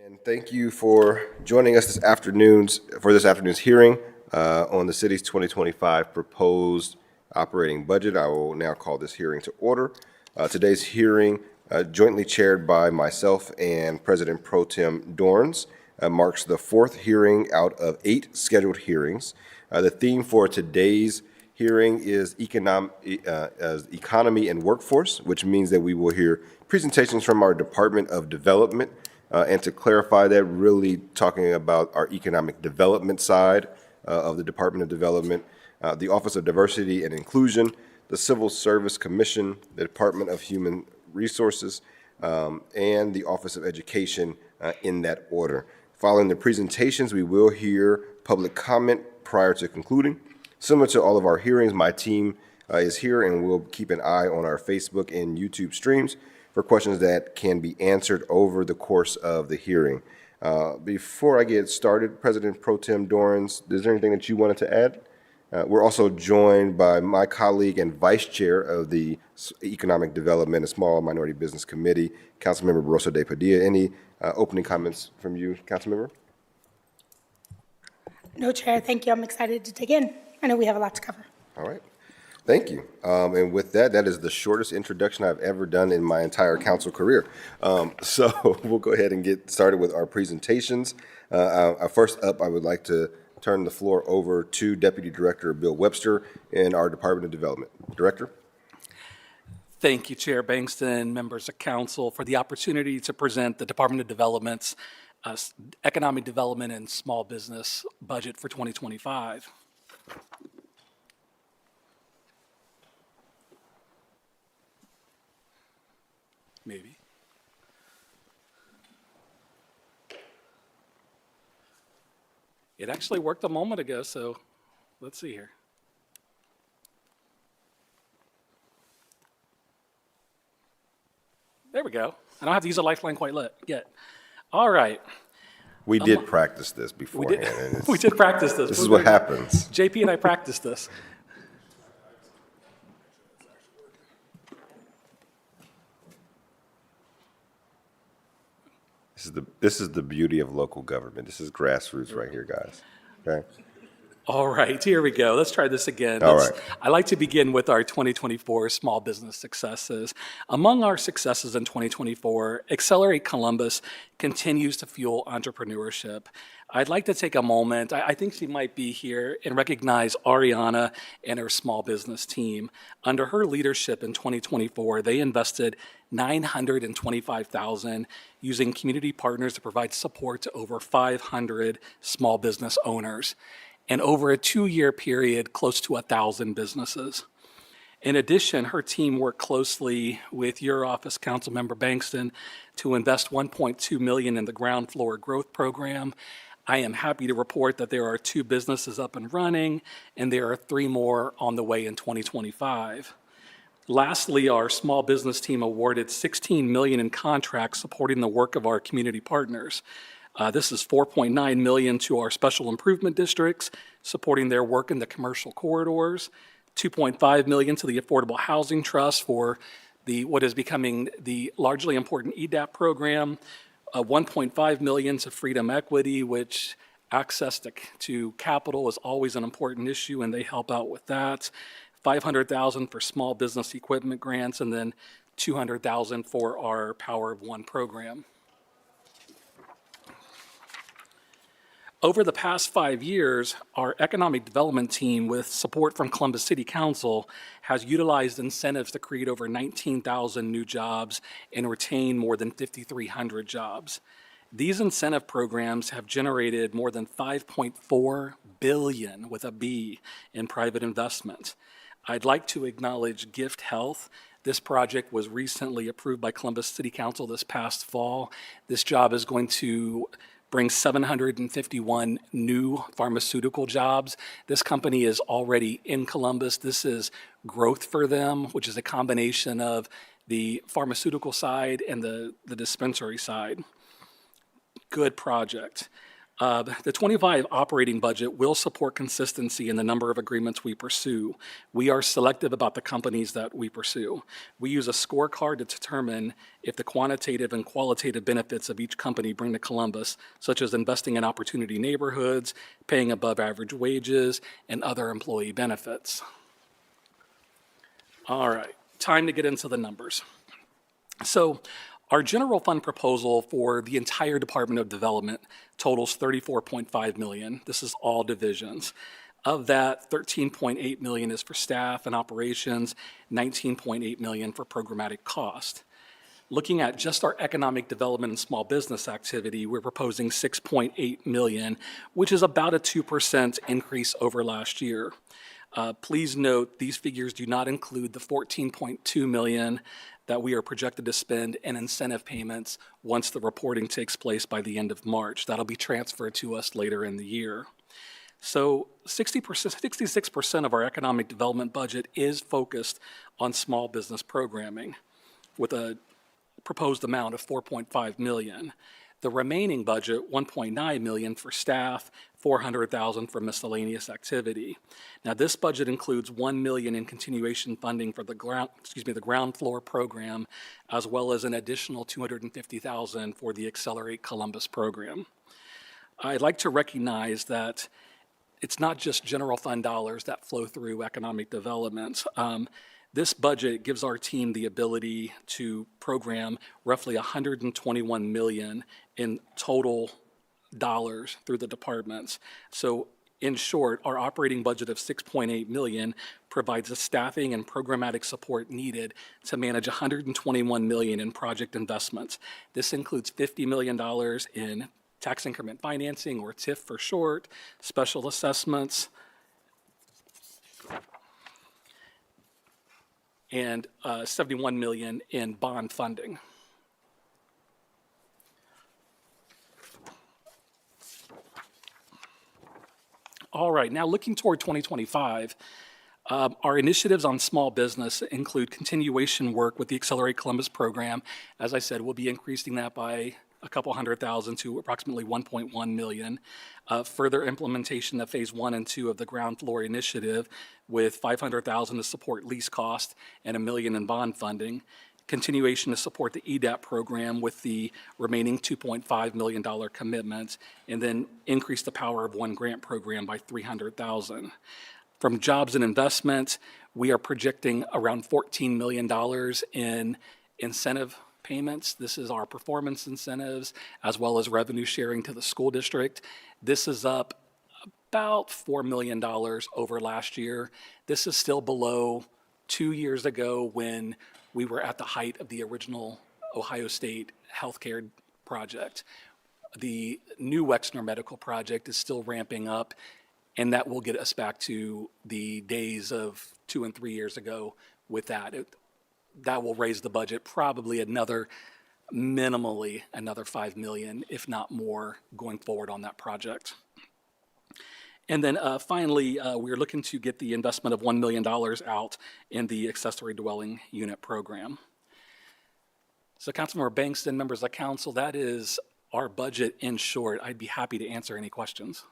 And thank you for joining us this afternoon's hearing on the city's 2025 proposed operating budget. I will now call this hearing to order. Today's hearing, jointly chaired by myself and President Pro Tem Dorns, marks the fourth hearing out of 8 scheduled hearings. The theme for today's hearing is economy and workforce, which means that we will hear presentations from our Department of Development. And to clarify that, really talking about our economic development side of the Department of Development, the Office of Diversity and Inclusion, the Civil Service Commission, the Department of Human Resources, and the Office of Education in that order. Following the presentations, we will hear public comment prior to concluding. Similar to all of our hearings, my team is here and we'll keep an eye on our Facebook and YouTube streams for questions that can be answered over the course of the hearing. Before I get started, President Pro Tem Dorns, is there anything that you wanted to add? We're also joined by my colleague and Vice Chair of the Economic Development and Small Minority Business Committee, Councilmember Rosa de Padilla. Any opening comments from you, Councilmember? No, Chair, thank you. I'm excited to dig in. I know we have a lot to cover. All right. Thank you. And with that, that is the shortest introduction I've ever done in my entire council career. So we'll go ahead and get started with our presentations. First up, I would like to turn the floor over to Deputy Director Bill Webster in our Department of Development. Director? Thank you, Chair Bankston, members of council, for the opportunity to present the Department of Development's Economic Development and Small Business Budget for 2025. Maybe. It actually worked a moment ago, so let's see here. There we go. I don't have to use a lifeline quite yet. All right. We did practice this beforehand. We did practice this. This is what happens. JP and I practiced this. This is the beauty of local government. This is grassroots right here, guys. Okay. All right, here we go. Let's try this again. All right. I like to begin with our 2024 small business successes. Among our successes in 2024, Accelerate Columbus continues to fuel entrepreneurship. I'd like to take a moment, I think she might be here, and recognize Ariana and her small business team. Under her leadership in 2024, they invested $925,000 using community partners to provide support to over 500 small business owners. And over a 2-year period, close to 1,000 businesses. In addition, her team worked closely with your office, Councilmember Bankston, to invest $1.2 million in the ground floor growth program. I am happy to report that there are 2 businesses up and running, and there are 3 more on the way in 2025. Lastly, our small business team awarded $16 million in contracts supporting the work of our community partners. This is $4.9 million to our special improvement districts, supporting their work in the commercial corridors, $2.5 million to the Affordable Housing Trust for what is becoming the largely important EDAP program, $1.5 million to Freedom Equity, which access to capital is always an important issue, and they help out with that, $500,000 for small business equipment grants, and then $200,000 for our Power of One program. Over the past 5 years, our economic development team, with support from Columbus City Council, has utilized incentives to create over 19,000 new jobs and retain more than 5,300 jobs. These incentive programs have generated more than $5.4 billion with a B in private investment. I'd like to acknowledge Gift Health. This project was recently approved by Columbus City Council this past fall. This job is going to bring 751 new pharmaceutical jobs. This company is already in Columbus. This is growth for them, which is a combination of the pharmaceutical side and the dispensary side. Good project. The 25 operating budget will support consistency in the number of agreements we pursue. We are selective about the companies that we pursue. We use a scorecard to determine if the quantitative and qualitative benefits of each company bring to Columbus, such as investing in opportunity neighborhoods, paying above average wages, and other employee benefits. All right, time to get into the numbers. So our general fund proposal for the entire Department of Development totals $34.5 million. This is all divisions. Of that, $13.8 million is for staff and operations, $19.8 million for programmatic cost. Looking at just our economic development and small business activity, we're proposing $6.8 million, which is about a 2% increase over last year. Please note, these figures do not include the $14.2 million that we are projected to spend in incentive payments once the reporting takes place by the end of March. That'll be transferred to us later in the year. So 66% of our economic development budget is focused on small business programming with a proposed amount of $4.5 million. The remaining budget, $1.9 million for staff, $400,000 for miscellaneous activity. Now, this budget includes $1 million in continuation funding for the ground floor program, as well as an additional $250,000 for the Accelerate Columbus program. I'd like to recognize that it's not just general fund dollars that flow through economic development. This budget gives our team the ability to program roughly $121 million in total dollars through the departments. So in short, our operating budget of $6.8 million provides the staffing and programmatic support needed to manage $121 million in project investments. This includes $50 million in tax increment financing, or TIF for short, special assessments, and $71 million in bond funding. All right, now looking toward 2025, our initiatives on small business include continuation work with the Accelerate Columbus program. As I said, we'll be increasing that by a couple $100,000 to approximately $1.1 million. Further implementation of phase 1 and 2 of the ground floor initiative with $500,000 to support lease cost and $1 million in bond funding. Continuation to support the EDAP program with the remaining $2.5 million commitment, and then increase the Power of One grant program by $300,000. From jobs and investments, we are projecting around $14 million in incentive payments. This is our performance incentives as well as revenue sharing to the school district. This is up about $4 million over last year. This is still below 2 years ago when we were at the height of the original Ohio State healthcare project. The new Wexner Medical Project is still ramping up, and that will get us back to the days of 2 and 3 years ago with that. That will raise the budget probably minimally another $5 million, if not more, going forward on that project. And then finally, we're looking to get the investment of $1 million out in the accessory dwelling unit program. So Councilmember Bankston, members of council, that is our budget in short. I'd be happy to answer any questions.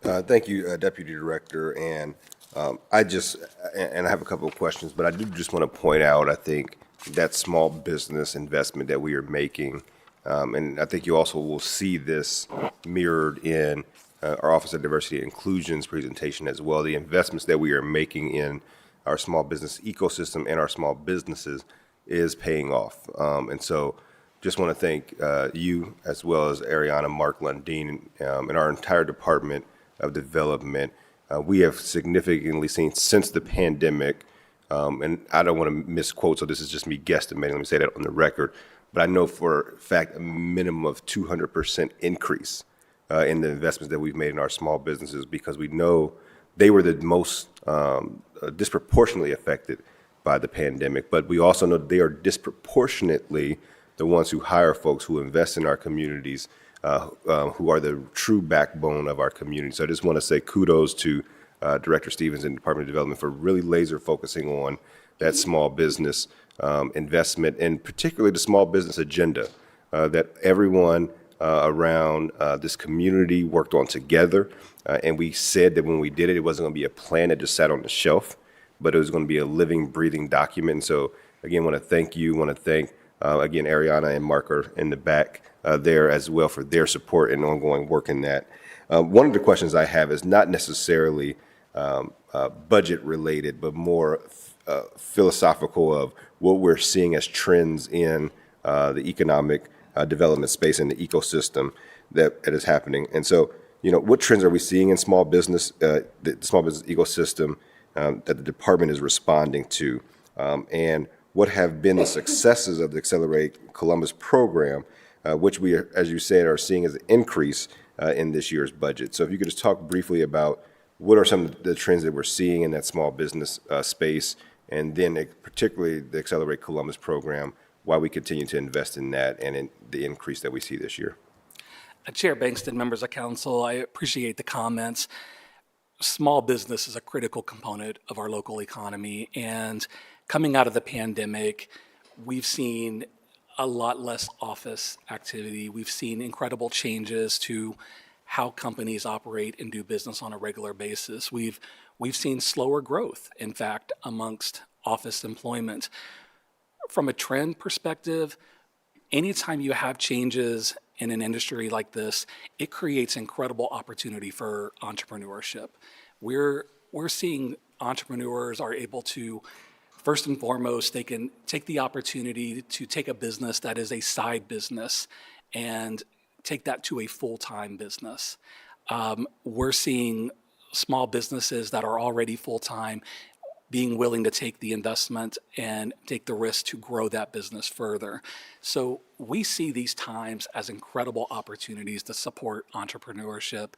Thank you, Deputy Director. And I have a couple of questions, but I do just want to point out, I think, that small business investment that we are making, and I think you also will see this mirrored in our Office of Diversity and Inclusion's presentation as well. The investments that we are making in our small business ecosystem and our small businesses is paying off. And so just want to thank you as well as Ariana, Mark Lundeen, and our entire Department of Development. We have significantly seen since the pandemic, and I don't want to misquote, so this is just me guesstimating, let me say that on the record, but I know for a fact a minimum of 200% increase in the investments that we've made in our small businesses, because we know they were the most disproportionately affected by the pandemic, but we also know they are disproportionately the ones who hire folks, who invest in our communities, who are the true backbone of our community. So I just want to say kudos to Director Stevens and Department of Development for really laser focusing on that small business investment, and particularly the small business agenda, that everyone around this community worked on together. And we said that when we did it, it wasn't going to be a plan that just sat on the shelf, but it was going to be a living, breathing document. And so, again, want to thank you. Want to thank, again, Ariana and Mark are in the back there as well for their support and ongoing work in that. One of the questions I have is not necessarily budget related, but more philosophical of what we're seeing as trends in the economic development space and the ecosystem that is happening. And so, what trends are we seeing in small business, the small business ecosystem that the department is responding to? And what have been the successes of the Accelerate Columbus program, which we, as you said, are seeing as an increase in this year's budget. So if you could just talk briefly about what are some of the trends that we're seeing in that small business space, and then particularly the Accelerate Columbus program, why we continue to invest in that and in the increase that we see this year. Chair Bankston, members of council, I appreciate the comments. Small business is a critical component of our local economy, and coming out of the pandemic, we've seen a lot less office activity. We've seen incredible changes to how companies operate and do business on a regular basis. We've seen slower growth, in fact, amongst office employment. From a trend perspective, anytime you have changes in an industry like this, it creates incredible opportunity for entrepreneurship. We're seeing entrepreneurs are able to, first and foremost, they can take the opportunity to take a business that is a side business and take that to a full-time business. We're seeing small businesses that are already full-time being willing to take the investment and take the risk to grow that business further. So we see these times as incredible opportunities to support entrepreneurship.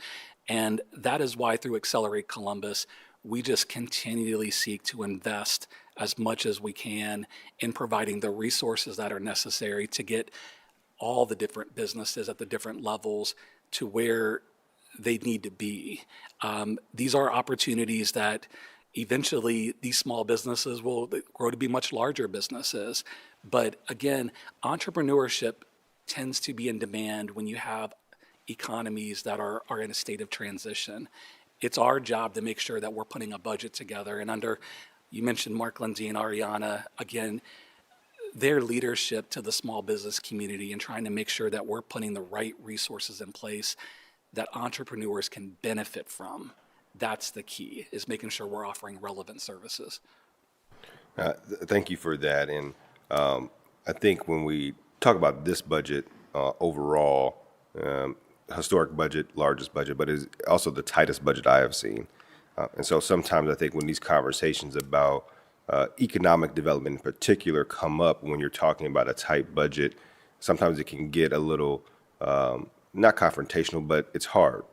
And that is why through Accelerate Columbus, we just continually seek to invest as much as we can in providing the resources that are necessary to get all the different businesses at the different levels to where they need to be. These are opportunities that eventually these small businesses will grow to be much larger businesses. But again, entrepreneurship tends to be in demand when you have economies that are in a state of transition. It's our job to make sure that we're putting a budget together. And under, you mentioned Mark Lindsay and Ariana, again, their leadership to the small business community and trying to make sure that we're putting the right resources in place that entrepreneurs can benefit from. That's the key, is making sure we're offering relevant services. Thank you for that. And I think when we talk about this budget overall, historic budget, largest budget, but it's also the tightest budget I have seen. And so sometimes I think when these conversations about economic development in particular come up when you're talking about a tight budget, sometimes it can get a little, not confrontational, but it's hard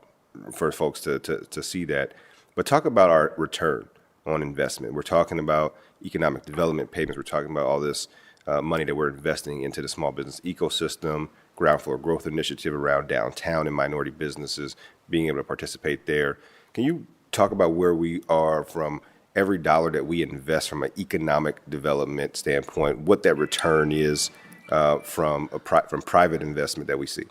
for folks to see that. But talk about our return on investment. We're talking about economic development payments. We're talking about all this money that we're investing into the small business ecosystem, ground floor growth initiative around downtown and minority businesses, being able to participate there. Can you talk about where we are from every dollar that we invest from an economic development standpoint, what that return is from private investment that we see?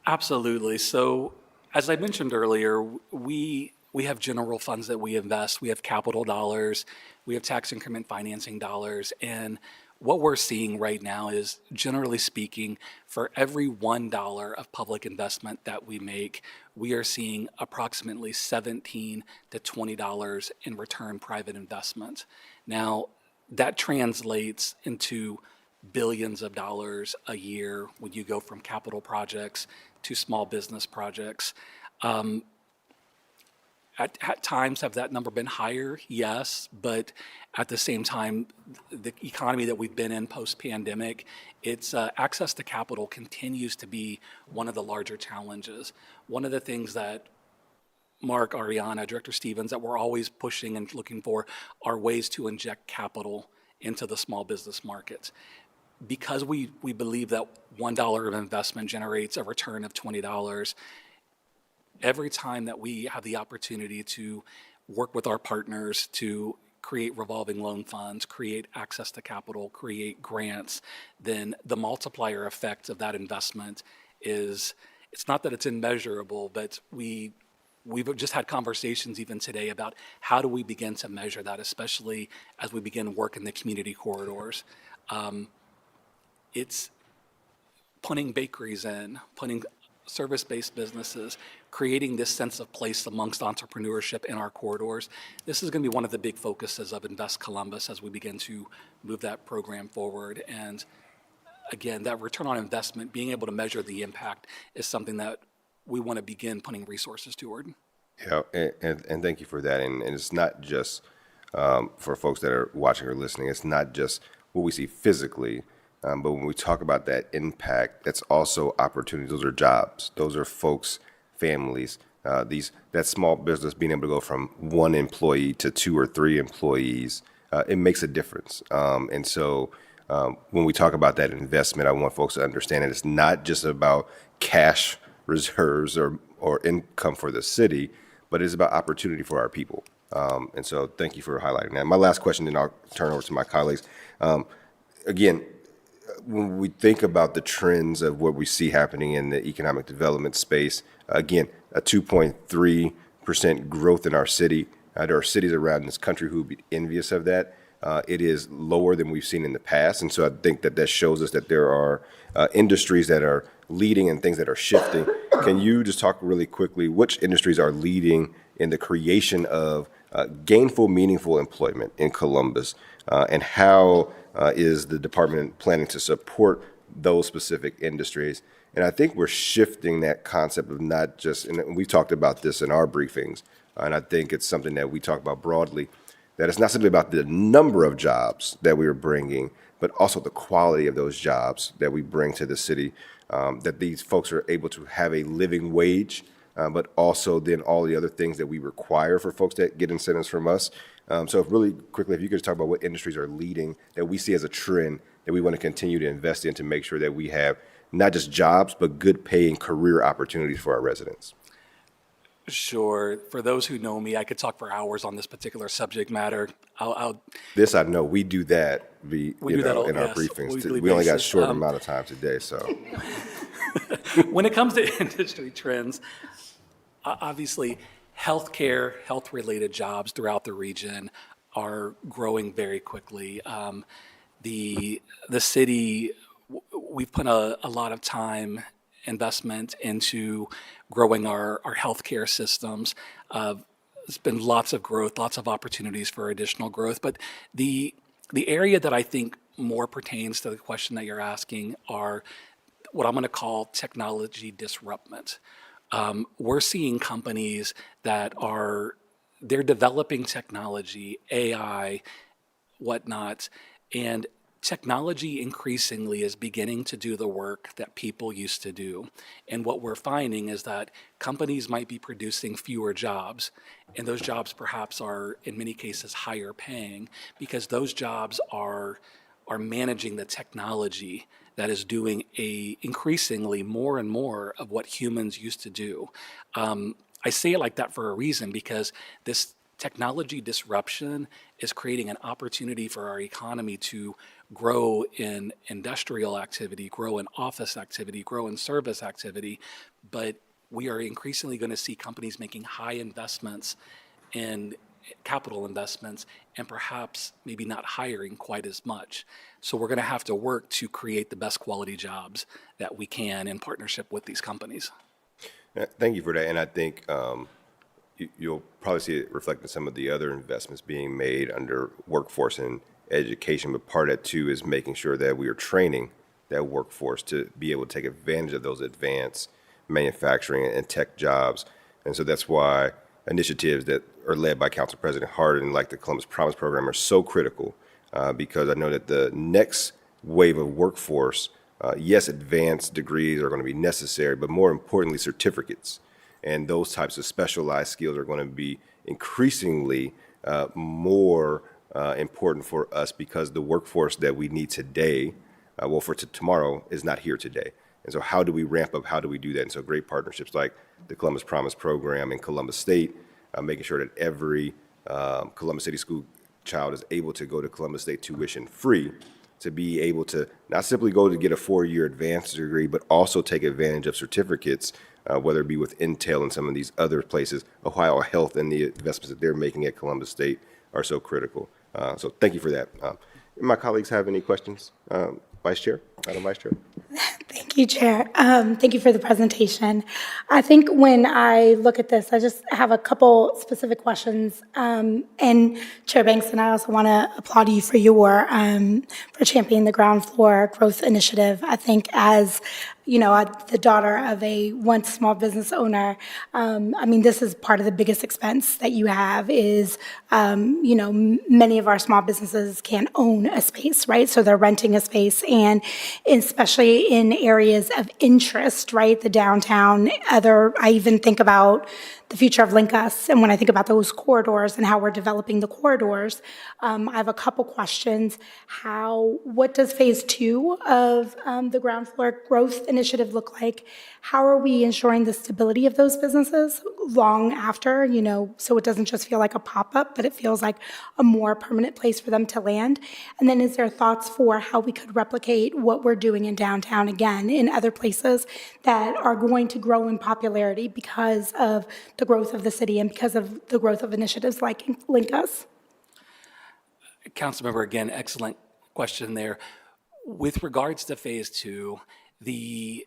Absolutely. So as I mentioned earlier, we have general funds that we invest. We have capital dollars. We have tax increment financing dollars. And what we're seeing right now is, generally speaking, for every $1 of public investment that we make, we are seeing approximately $17 to $20 in return private investment. Now, that translates into billions of dollars a year when you go from capital projects to small business projects. At times, have that number been higher? Yes, but at the same time, the economy that we've been in post-pandemic, it's access to capital continues to be one of the larger challenges. One of the things that Mark, Ariana, Director Stevens, that we're always pushing and looking for are ways to inject capital into the small business market. Because we believe that $1 of investment generates a return of $20, every time that we have the opportunity to work with our partners to create revolving loan funds, create access to capital, create grants, then the multiplier effect of that investment is it's not that it's immeasurable, but we've just had conversations even today about how do we begin to measure that, especially as we begin work in the community corridors. It's putting bakeries in, putting service-based businesses, creating this sense of place amongst entrepreneurship in our corridors. This is going to be one of the big focuses of Invest Columbus as we begin to move that program forward. And again, that return on investment, being able to measure the impact is something that we want to begin putting resources toward. Yeah, and thank you for that. And it's not just for folks that are watching or listening, it's not just what we see physically, but when we talk about that impact, that's also opportunities. Those are jobs. Those are folks, families. That small business being able to go from one employee to 2 or 3 employees, it makes a difference. And so when we talk about that investment, I want folks to understand that it's not just about cash reserves or income for the city, but it's about opportunity for our people. And so thank you for highlighting that. My last question, then I'll turn over to my colleagues. Again, when we think about the trends of what we see happening in the economic development space, again, a 2.3% growth in our city. There are cities around this country who would be envious of that. It is lower than we've seen in the past. And so I think that shows us that there are industries that are leading and things that are shifting. Can you just talk really quickly, which industries are leading in the creation of gainful, meaningful employment in Columbus? And how is the department planning to support those specific industries? And I think we're shifting that concept of not just, and we've talked about this in our briefings, and I think it's something that we talk about broadly, that it's not simply about the number of jobs that we are bringing, but also the quality of those jobs that we bring to the city, that these folks are able to have a living wage, but also then all the other things that we require for folks that get incentives from us. So really quickly, if you could just talk about what industries are leading that we see as a trend that we want to continue to invest in to make sure that we have not just jobs, but good paying career opportunities for our residents. Sure. For those who know me, I could talk for hours on this particular subject matter. This I know. We do that in our yes, briefings. weekly We only got a basis. short amount of time today, so. When it comes to industry trends, obviously, healthcare, health-related jobs throughout the region are growing very quickly. The city, we've put a lot of time, investment into growing our healthcare systems. There's been lots of growth, lots of opportunities for additional growth. But the area that I think more pertains to the question that you're asking are what I'm going to call technology disruptment. We're seeing companies that they're developing technology, AI, whatnot, and technology increasingly is beginning to do the work that people used to do. And what we're finding is that companies might be producing fewer jobs, and those jobs perhaps are, in many cases, higher paying because those jobs are managing the technology that is doing increasingly more and more of what humans used to do. I say it like that for a reason because this technology disruption is creating an opportunity for our economy to grow in industrial activity, grow in office activity, grow in service activity, but we are increasingly going to see companies making high investments in capital investments and perhaps maybe not hiring quite as much. So we're going to have to work to create the best quality jobs that we can in partnership with these companies. Thank you for that. And I think you'll probably see it reflected in some of the other investments being made under workforce and education. But part of that, too, is making sure that we are training that workforce to be able to take advantage of those advanced manufacturing and tech jobs. And so that's why initiatives that are led by Council President Hardin, like the Columbus Promise Program, are so critical because I know that the next wave of workforce, yes, advanced degrees are going to be necessary, but more importantly, certificates. And those types of specialized skills are going to be increasingly more important for us because the workforce that we need today, for tomorrow, is not here today. And so how do we ramp up? How do we do that? And so great partnerships like the Columbus Promise Program in Columbus State, making sure that every Columbus City School child is able to go to Columbus State tuition free, to be able to not simply go to get a 4-year advanced degree, but also take advantage of certificates, whether it be with Intel and some of these other places. Ohio Health and the investments that they're making at Columbus State are so critical. So thank you for that. My colleagues have any questions? Vice Chair, Madam Vice Chair. Thank you, Chair. Thank you for the presentation. I think when I look at this, I just have a couple specific questions. And Chair Banks, and I also want to applaud you for championing the ground floor growth initiative. I think as the daughter of a once small business owner, this is part of the biggest expense that you have is, many of our small businesses can't own a space, right? So they're renting a space, and especially in areas of interest, right? The downtown, I even think about the future of Linkus, and when I think about those corridors and how we're developing the corridors, I have a couple questions. What does phase 2 of the ground floor growth initiative look like? How are we ensuring the stability of those businesses long after, so it doesn't just feel like a pop-up, but it feels like a more permanent place for them to land? And then is there thoughts for how we could replicate what we're doing in downtown again in other places that are going to grow in popularity because of the growth of the city and because of the growth of initiatives like Linkus? Councilmember, again, excellent question there. With regards to phase 2, the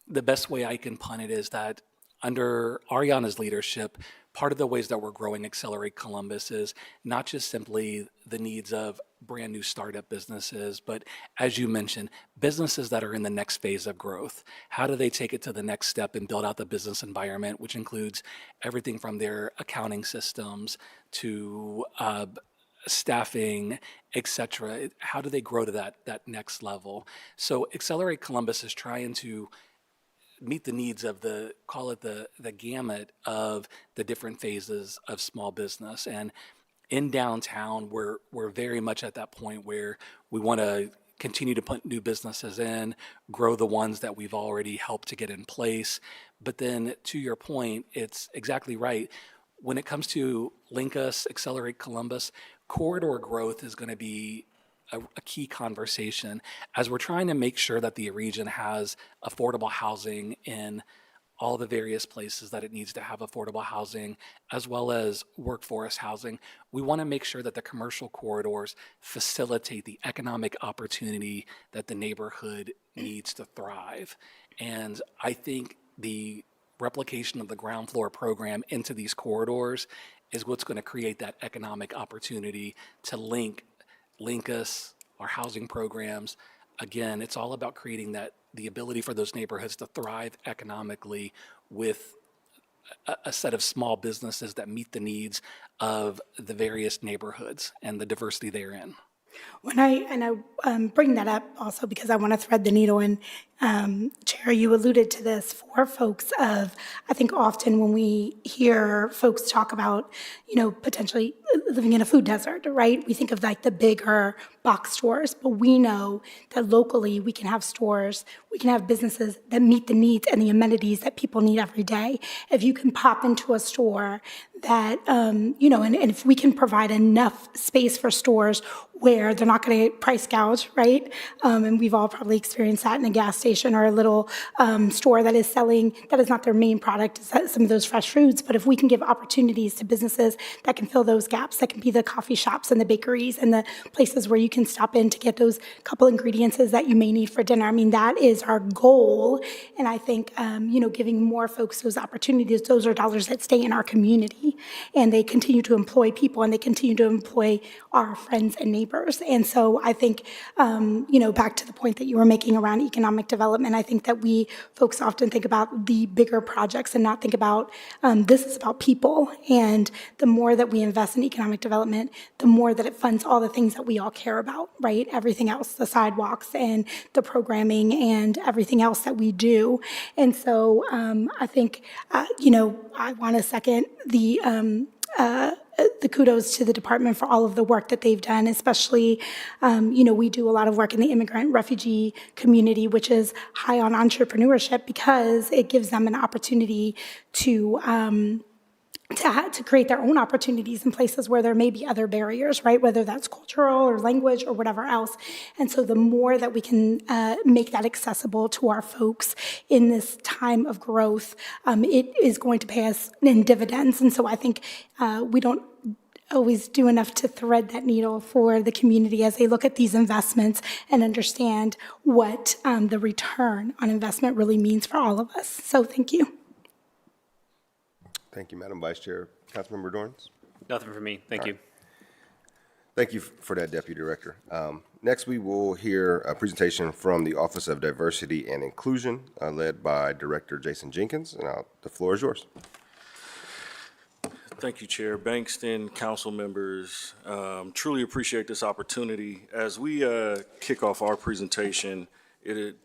best way I can pun it is that under Ariana's leadership, part of the ways that we're growing Accelerate Columbus is not just simply the needs of brand new startup businesses, but as you mentioned, businesses that are in the next phase of growth. How do they take it to the next step and build out the business environment, which includes everything from their accounting systems to staffing, et cetera? How do they grow to that next level? So Accelerate Columbus is trying to meet the needs of the gamut of the different phases of small business. And in downtown, we're very much at that point where we want to continue to put new businesses in, grow the ones that we've already helped to get in place. But then to your point, it's exactly right. When it comes to Linkus, Accelerate Columbus, corridor growth is going to be a key conversation as we're trying to make sure that the region has affordable housing in all the various places that it needs to have affordable housing, as well as workforce housing. We want to make sure that the commercial corridors facilitate the economic opportunity that the neighborhood needs to thrive. And I think the replication of the ground floor program into these corridors is what's going to create that economic opportunity to link us, our housing programs. Again, it's all about creating the ability for those neighborhoods to thrive economically with a set of small businesses that meet the needs of the various neighborhoods and the diversity therein. I bring that up also because I want to thread the needle in. Chair, you alluded to this for folks I think often when we hear folks talk about, potentially living in a food desert, right? We think of like the bigger box stores, but we know that locally we can have stores, we can have businesses that meet the needs and the amenities that people need every day. If you can pop into a store that, and if we can provide enough space for stores where they're not going to price gouge, right? And we've all probably experienced that in a gas station or a little store that is not their main product, is some of those fresh foods. But if we can give opportunities to businesses that can fill those gaps, that can be the coffee shops and the bakeries and the places where you can stop in to get those couple ingredients that you may need for dinner. That is our goal. And I think, giving more folks those opportunities, those are dollars that stay in our community and they continue to employ people and they continue to employ our friends and neighbors. And so I think, back to the point that you were making around economic development, I think that folks often think about the bigger projects and not think about, this is about people. And the more that we invest in economic development, the more that it funds all the things that we all care about, right? Everything else, the sidewalks and the programming and everything else that we do. And so I think, I want to second the kudos to the department for all of the work that they've done, especially, we do a lot of work in the immigrant refugee community, which is high on entrepreneurship because it gives them an opportunity to to create their own opportunities in places where there may be other barriers, right? Whether that's cultural or language or whatever else. And so the more that we can make that accessible to our folks in this time of growth, it is going to pay us in dividends. And so I think we don't always do enough to thread that needle for the community as they look at these investments and understand what the return on investment really means for all of us. So thank you. Thank you, Madam Vice Chair. Councilmember Dorns? Nothing for me. Thank you. Thank you for that, Deputy Director. Next, we will hear a presentation from the Office of Diversity and Inclusion, led by Director Jason Jenkins, and the floor is yours. Thank you, Chair Bankston, council members. Truly appreciate this opportunity. As we kick off our presentation,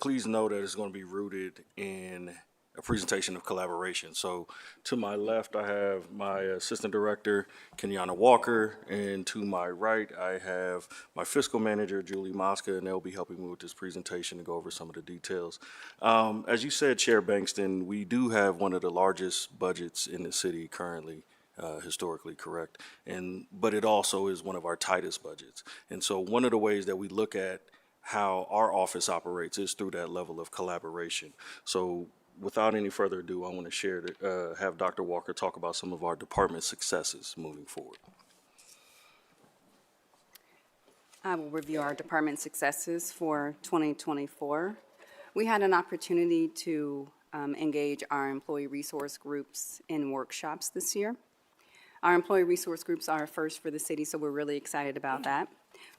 please know that it's going to be rooted in a presentation of collaboration. So to my left, I have my Assistant Director, Kenyana Walker, and to my right, I have my Fiscal Manager, Julie Mosca, and they'll be helping me with this presentation to go over some of the details. As you said, Chair Bankston, we do have one of the largest budgets in the city currently. Historically correct, but it also is one of our tightest budgets. And so one of the ways that we look at how our office operates is through that level of collaboration. So without any further ado, I want to share have Dr. Walker talk about some of our department successes moving forward. I will review our department successes for 2024. We had an opportunity to engage our employee resource groups in workshops this year. Our employee resource groups are a first for the city, so we're really excited about that.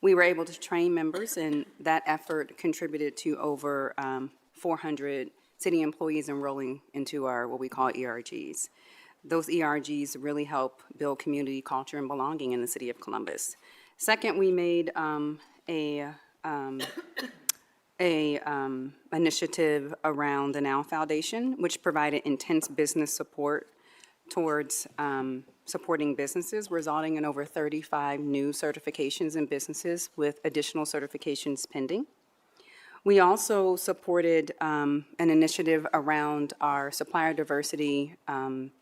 We were able to train members, and that effort contributed to over 400 city employees enrolling into our what we call ERGs. Those ERGs really help build community culture and belonging in the city of Columbus. Second, we made initiative around the Now Foundation, which provided intense business support towards supporting businesses, resulting in over 35 new certifications in businesses with additional certifications pending. We also supported an initiative around our supplier diversity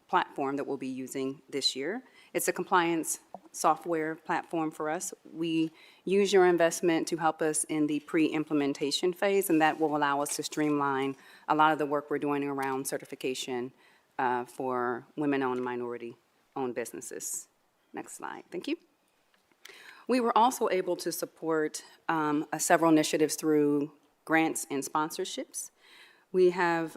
platform that we'll be using this year. It's a compliance software platform for us. We use your investment to help us in the pre-implementation phase, and that will allow us to streamline a lot of the work we're doing around certification for women-owned, minority-owned businesses. Next slide, thank you. We were also able to support several initiatives through grants and sponsorships. We have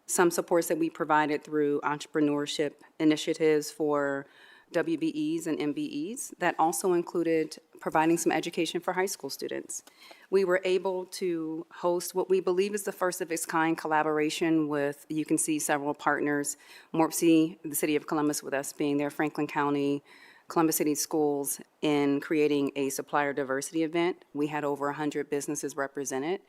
some supports that we provided through entrepreneurship initiatives for WBEs and MBEs that also included providing some education for high school students. We were able to host what we believe is the first of its kind collaboration with, you can see several partners, MORPC, the City of Columbus with us being there, Franklin County, Columbus City Schools, in creating a supplier diversity event. We had over 100 businesses represented.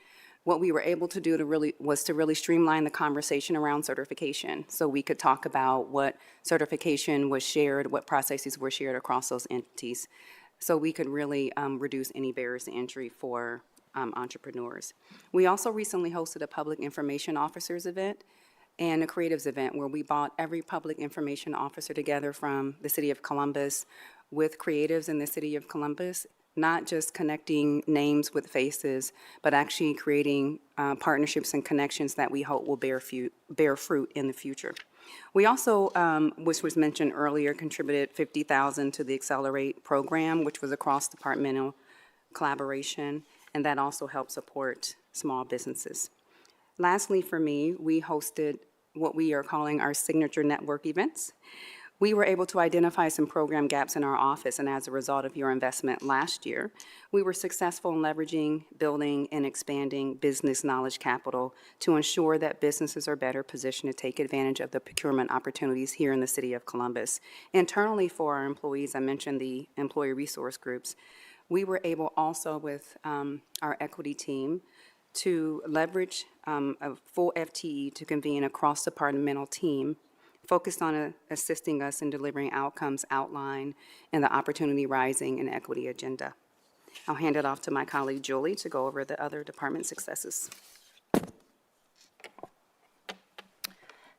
What we were able to do was to really streamline the conversation around certification. So we could talk about what certification was shared, what processes were shared across those entities. So we could really reduce any barriers to entry for entrepreneurs. We also recently hosted a public information officers event and a creatives event where we brought every public information officer together from the City of Columbus with creatives in the City of Columbus, not just connecting names with faces, but actually creating partnerships and connections that we hope will bear fruit in the future. We also, which was mentioned earlier, contributed $50,000 to the Accelerate program, which was a cross-departmental collaboration, and that also helped support small businesses. Lastly, for me, we hosted what we are calling our signature network events. We were able to identify some program gaps in our office, and as a result of your investment last year, we were successful in leveraging, building, and expanding business knowledge capital to ensure that businesses are better positioned to take advantage of the procurement opportunities here in the City of Columbus. Internally for our employees, I mentioned the employee resource groups, we were able also with our equity team to leverage a full FTE to convene a cross-departmental team focused on assisting us in delivering outcomes outlined in the Opportunity Rising and Equity Agenda. I'll hand it off to my colleague Julie to go over the other department successes.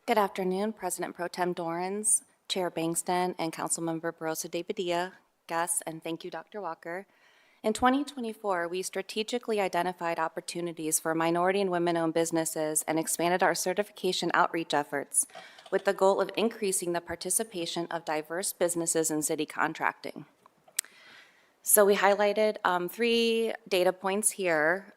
Good afternoon, President Pro Tem Dorans, Chair Bangston and Councilmember Barosa de Padilla, guests, and thank you, Dr. Walker. In 2024, we strategically identified opportunities for minority and women-owned businesses and expanded our certification outreach efforts with the goal of increasing the participation of diverse businesses in city contracting. So we highlighted 3 data points here.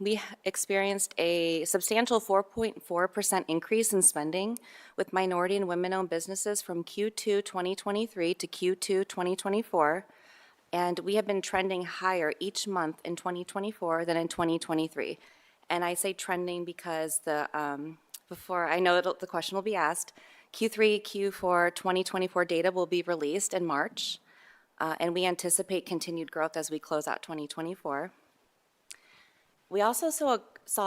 We experienced a substantial 4.4% increase in spending with minority and women-owned businesses from Q2 2023 to Q2 2024. And we have been trending higher each month in 2024 than in 2023. And I say trending because before I know the question will be asked, Q3, Q4 2024 data will be released in March. And we anticipate continued growth as we close out 2024. We also saw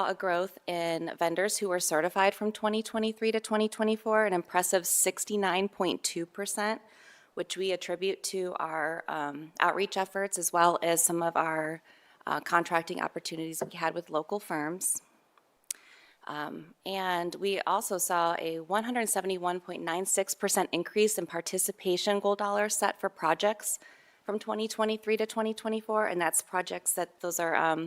a growth in vendors who were certified from 2023 to 2024, an impressive 69.2%, which we attribute to our outreach efforts as well as some of our contracting opportunities we had with local firms. And we also saw a 171.96% increase in participation goal dollars set for projects from 2023 to 2024, and that's projects that those are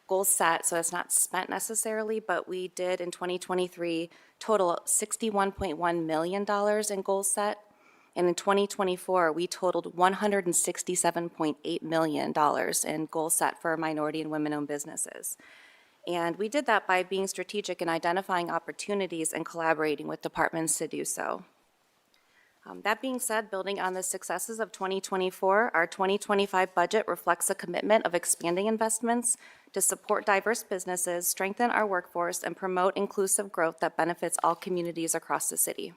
goals set, so it's not spent necessarily, but we did in 2023 total $61.1 million in goals set. And in 2024, we totaled $167.8 million in goals set for minority and women-owned businesses. And we did that by being strategic in identifying opportunities and collaborating with departments to do so. That being said, building on the successes of 2024, our 2025 budget reflects a commitment of expanding investments to support diverse businesses, strengthen our workforce, and promote inclusive growth that benefits all communities across the city.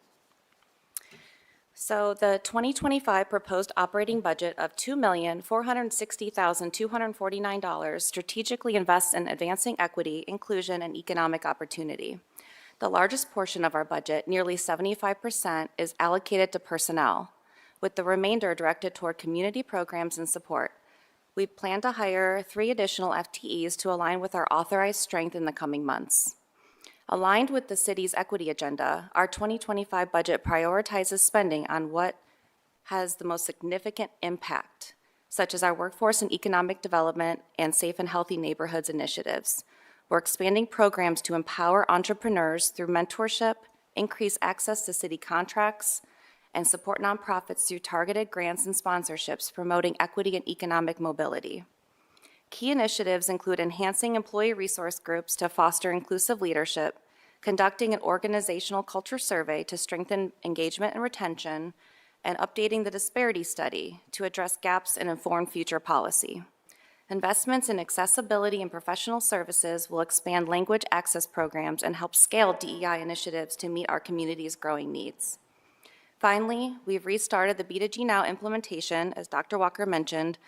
So the 2025 proposed operating budget of $2,460,249 strategically invests in advancing equity, inclusion, and economic opportunity. The largest portion of our budget, nearly 75%, is allocated to personnel, with the remainder directed toward community programs and support. We plan to hire 3 additional FTEs to align with our authorized strength in the coming months. Aligned with the city's equity agenda, our 2025 budget prioritizes spending on what has the most significant impact, such as our workforce and economic development and safe and healthy neighborhoods initiatives. We're expanding programs to empower entrepreneurs through mentorship, increase access to city contracts, and support nonprofits through targeted grants and sponsorships promoting equity and economic mobility. Key initiatives include enhancing employee resource groups to foster inclusive leadership, conducting an organizational culture survey to strengthen engagement and retention, and updating the disparity study to address gaps and inform future policy. Investments in accessibility and professional services will expand language access programs and help scale DEI initiatives to meet our community's growing needs. Finally, we've restarted the B2G Now implementation, as Dr. Walker mentioned,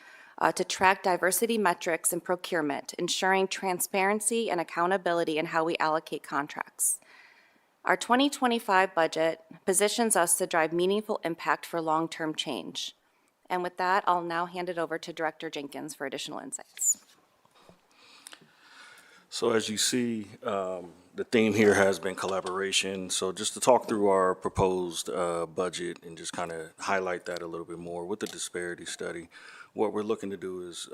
to track diversity metrics in procurement, ensuring transparency and accountability in how we allocate contracts. Our 2025 budget positions us to drive meaningful impact for long-term change. And with that, I'll now hand it over to Director Jenkins for additional insights. So as you see, the theme here has been collaboration. So just to talk through our proposed budget and just kind of highlight that a little bit more with the disparity study, what we're looking to do is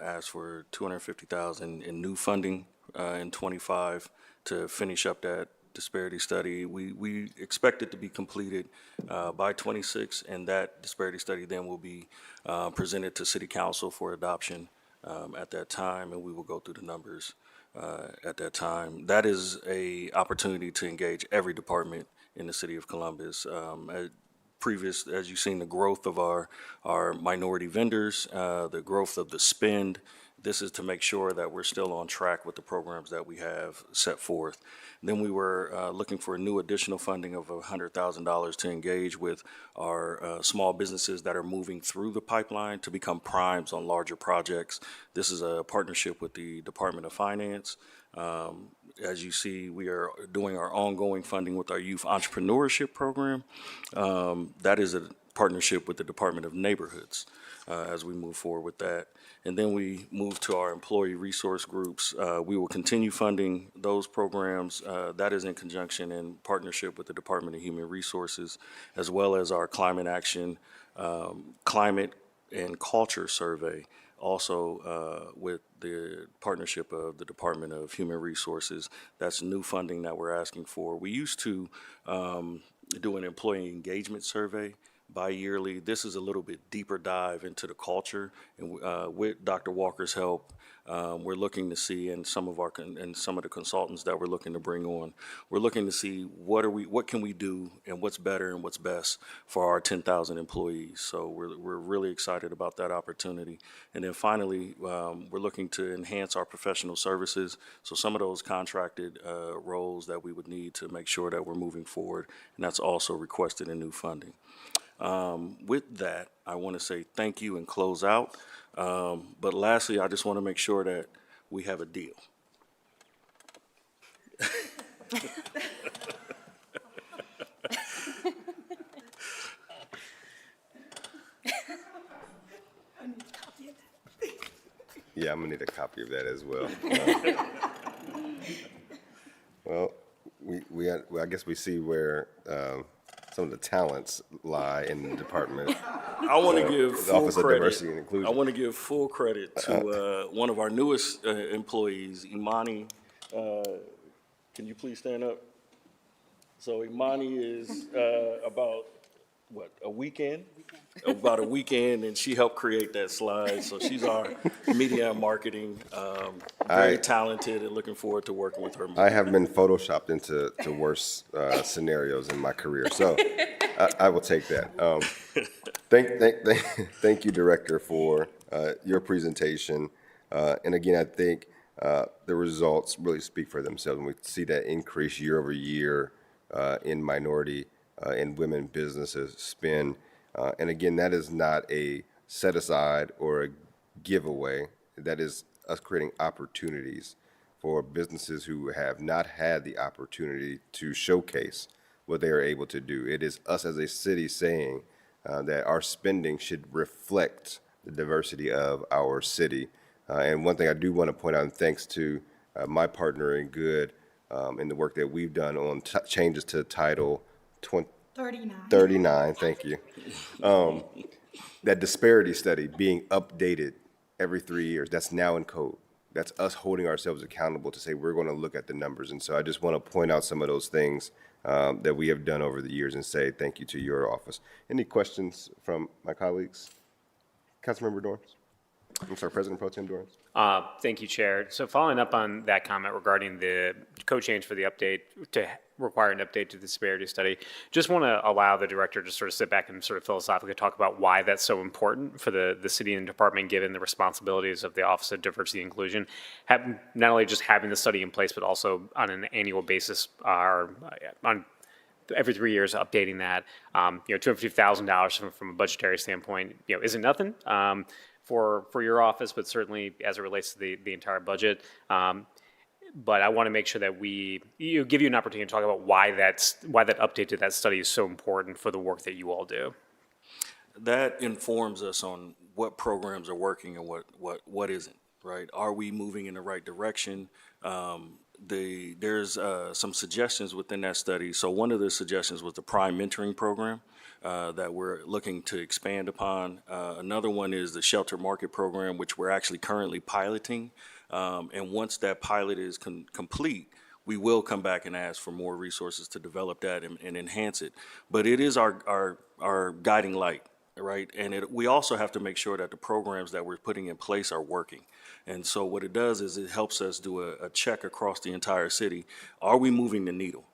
ask for $250,000 in new funding in '25 to finish up that disparity study. We expect it to be completed by '26, and that disparity study then will be presented to City Council for adoption at that time, and we will go through the numbers at that time. That is a opportunity to engage every department in the City of Columbus. As you've seen, the growth of our minority vendors, the growth of the spend, this is to make sure that we're still on track with the programs that we have set forth. Then we were looking for new additional funding of $100,000 to engage with our small businesses that are moving through the pipeline to become primes on larger projects. This is a partnership with the Department of Finance. As you see, we are doing our ongoing funding with our youth entrepreneurship program. That is a partnership with the Department of Neighborhoods as we move forward with that. And then we move to our employee resource groups. We will continue funding those programs. That is in conjunction and partnership with the Department of Human Resources, as well as our climate action, climate and culture survey, also with the partnership of the Department of Human Resources. That's new funding that we're asking for. We used to do an employee engagement survey bi-yearly. This is a little bit deeper dive into the culture, and with Dr. Walker's help, we're looking to see, and some of the consultants that we're looking to bring on, we're looking to see what can we do and what's better and what's best for our 10,000 employees. So we're really excited about that opportunity. And then finally, we're looking to enhance our professional services. So some of those contracted roles that we would need to make sure that we're moving forward, and that's also requested in new funding. With that, I want to say thank you and close out. But lastly, I just want to make sure that we have a deal. Yeah, I'm gonna need a copy of that as well. Well, I guess we see where some of the talents lie in the department. I want to give The full Office of credit. Diversity and Inclusion. I want to give full credit to one of our newest employees, Imani. Can you please stand up? So Imani is about a weekend, and she helped create that slide. So she's our media and marketing, very talented, and looking forward to working with her. I have been photoshopped into worse scenarios in my career, so I will take that. Thank you, Director, for your presentation. And again, I think the results really speak for themselves. And we see that increase year over year in minority and women businesses spend. And again, that is not a set aside or a giveaway. That is us creating opportunities for businesses who have not had the opportunity to showcase what they are able to do. It is us as a city saying that our spending should reflect the diversity of our city. And one thing I do want to point out, and thanks to my partner in good in the work that we've done on changes to Title 39, thank you. That disparity study being updated every 3 years, that's now in code. That's us holding ourselves accountable to say we're going to look at the numbers. And so I just want to point out some of those things that we have done over the years and say thank you to your office. Any questions from my colleagues? Councilmember Dorns? I'm sorry, President Pro Tem Dorns? Thank you, Chair. So following up on that comment regarding the code change for the update to require an update to the disparity study, just want to allow the director to sort of sit back and sort of philosophically talk about why that's so important for the city and department, given the responsibilities of the Office of Diversity and Inclusion, not only just having the study in place, but also on an annual basis, on every 3 years updating that. $250,000 from a budgetary standpoint, isn't nothing. For your office, but certainly as it relates to the entire budget. But I want to make sure that we give you an opportunity to talk about why that update to that study is so important for the work that you all do. That informs us on what programs are working and what isn't, right? Are we moving in the right direction? There's some suggestions within that study. So one of the suggestions was the Prime Mentoring Program that we're looking to expand upon. Another one is the Shelter Market Program, which we're actually currently piloting. And once that pilot is complete, we will come back and ask for more resources to develop that and enhance it. But it is our guiding light, right? And we also have to make sure that the programs that we're putting in place are working. And so what it does is it helps us do a check across the entire city. Are we moving the needle,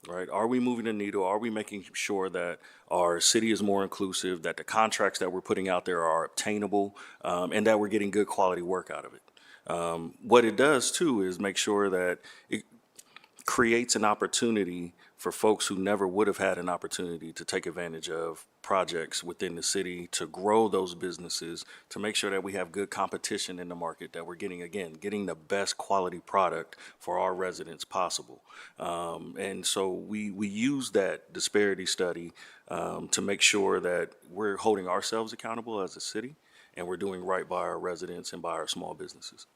right? Are we moving the needle? Are we making sure that our city is more inclusive, that the contracts that we're putting out there are obtainable, and that we're getting good quality work out of it? What it does, too, is make sure that creates an opportunity for folks who never would have had an opportunity to take advantage of projects within the city, to grow those businesses, to make sure that we have good competition in the market, that we're getting the best quality product for our residents possible. And so we use that disparity study to make sure that we're holding ourselves accountable as a city, and we're doing right by our residents and by our small businesses.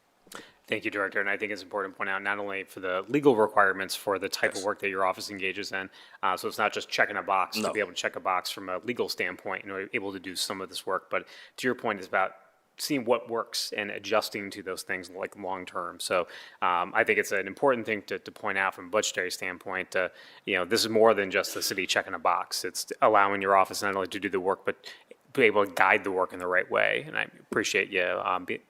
Thank you, Director. And I think it's important to point out not only for the legal requirements for the type of work that your office engages in, so it's not just checking a box to be able to check a box from a legal standpoint, able to do some of this work, but to your point, it's about seeing what works and adjusting to those things like long term. So I think it's an important thing to point out from a budgetary standpoint. This is more than just the city checking a box. It's allowing your office not only to do the work, but be able to guide the work in the right way. And I appreciate you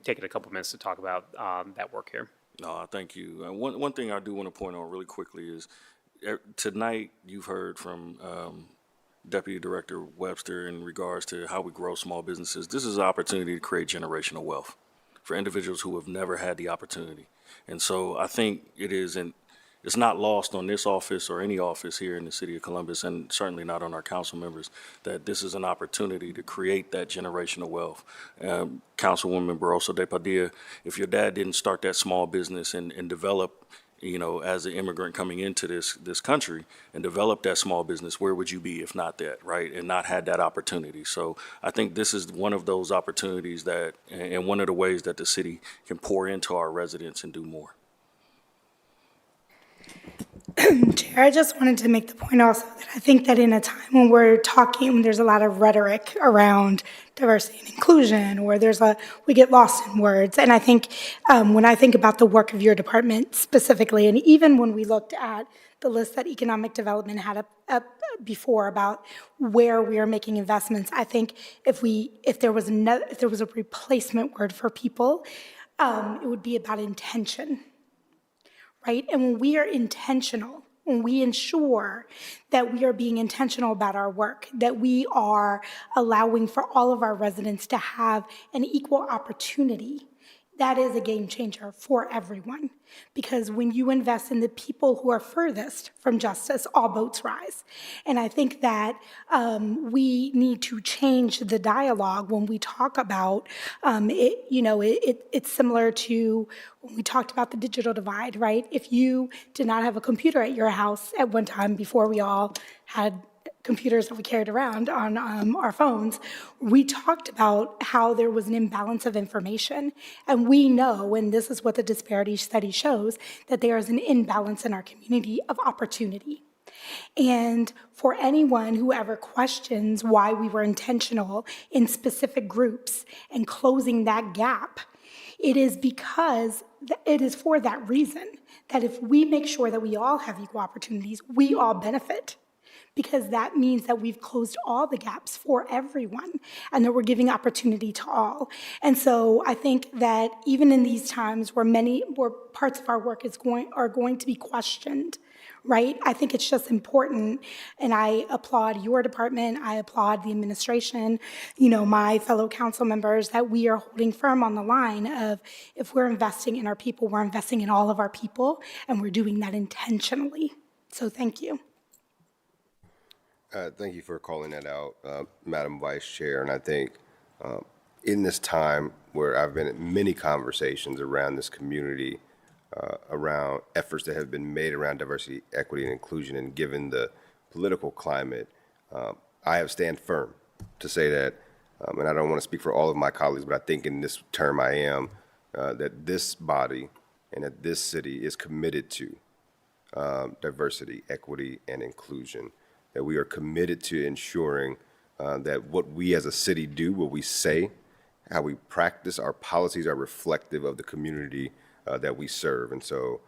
taking a couple minutes to talk about that work here. No, thank you. One thing I do want to point out really quickly is tonight you've heard from Deputy Director Webster in regards to how we grow small businesses. This is an opportunity to create generational wealth for individuals who have never had the opportunity. And so I think it's not lost on this office or any office here in the city of Columbus, and certainly not on our council members, that this is an opportunity to create that generational wealth. Councilwoman Barroso de Padilla, if your dad didn't start that small business and develop, as an immigrant coming into this country and develop that small business, where would you be if not that, right? And not had that opportunity. So I think this is one of those opportunities and one of the ways that the city can pour into our residents and do more. Chair, I just wanted to make the point also that I think that in a time when when there's a lot of rhetoric around diversity and inclusion, or we get lost in words. And I think when I think about the work of your department specifically, and even when we looked at the list that Economic Development had up before about where we are making investments, I think if there was a replacement word for people, it would be about intention. Right? And when we are intentional, when we ensure that we are being intentional about our work, that we are allowing for all of our residents to have an equal opportunity, that is a game changer for everyone. Because when you invest in the people who are furthest from justice, all boats rise. And I think that we need to change the dialogue when we talk about it. It's similar to when we talked about the digital divide, right? If you did not have a computer at your house at one time before we all had computers that we carried around on our phones, we talked about how there was an imbalance of information. And we know, and this is what the disparity study shows, that there is an imbalance in our community of opportunity. And for anyone who ever questions why we were intentional in specific groups and closing that gap, it is because it is for that reason, that if we make sure that we all have equal opportunities, we all benefit. Because that means that we've closed all the gaps for everyone and that we're giving opportunity to all. And so I think that even in these times where parts of our work are going to be questioned, right? I think it's just important, and I applaud your department, I applaud the administration, my fellow council members, that we are holding firm on the line of, if we're investing in our people, we're investing in all of our people, and we're doing that intentionally. So thank you. Thank you for calling that out, Madam Vice Chair. And I think in this time where I've been in many conversations around this community, around efforts that have been made around diversity, equity, and inclusion, and given the political climate, I have stand firm to say that, and I don't want to speak for all of my colleagues, but I think in this term I am, that this body and that this city is committed to diversity, equity, and inclusion. That we are committed to ensuring that what we as a city do, what we say, how we practice, our policies are reflective of the community that we serve. And so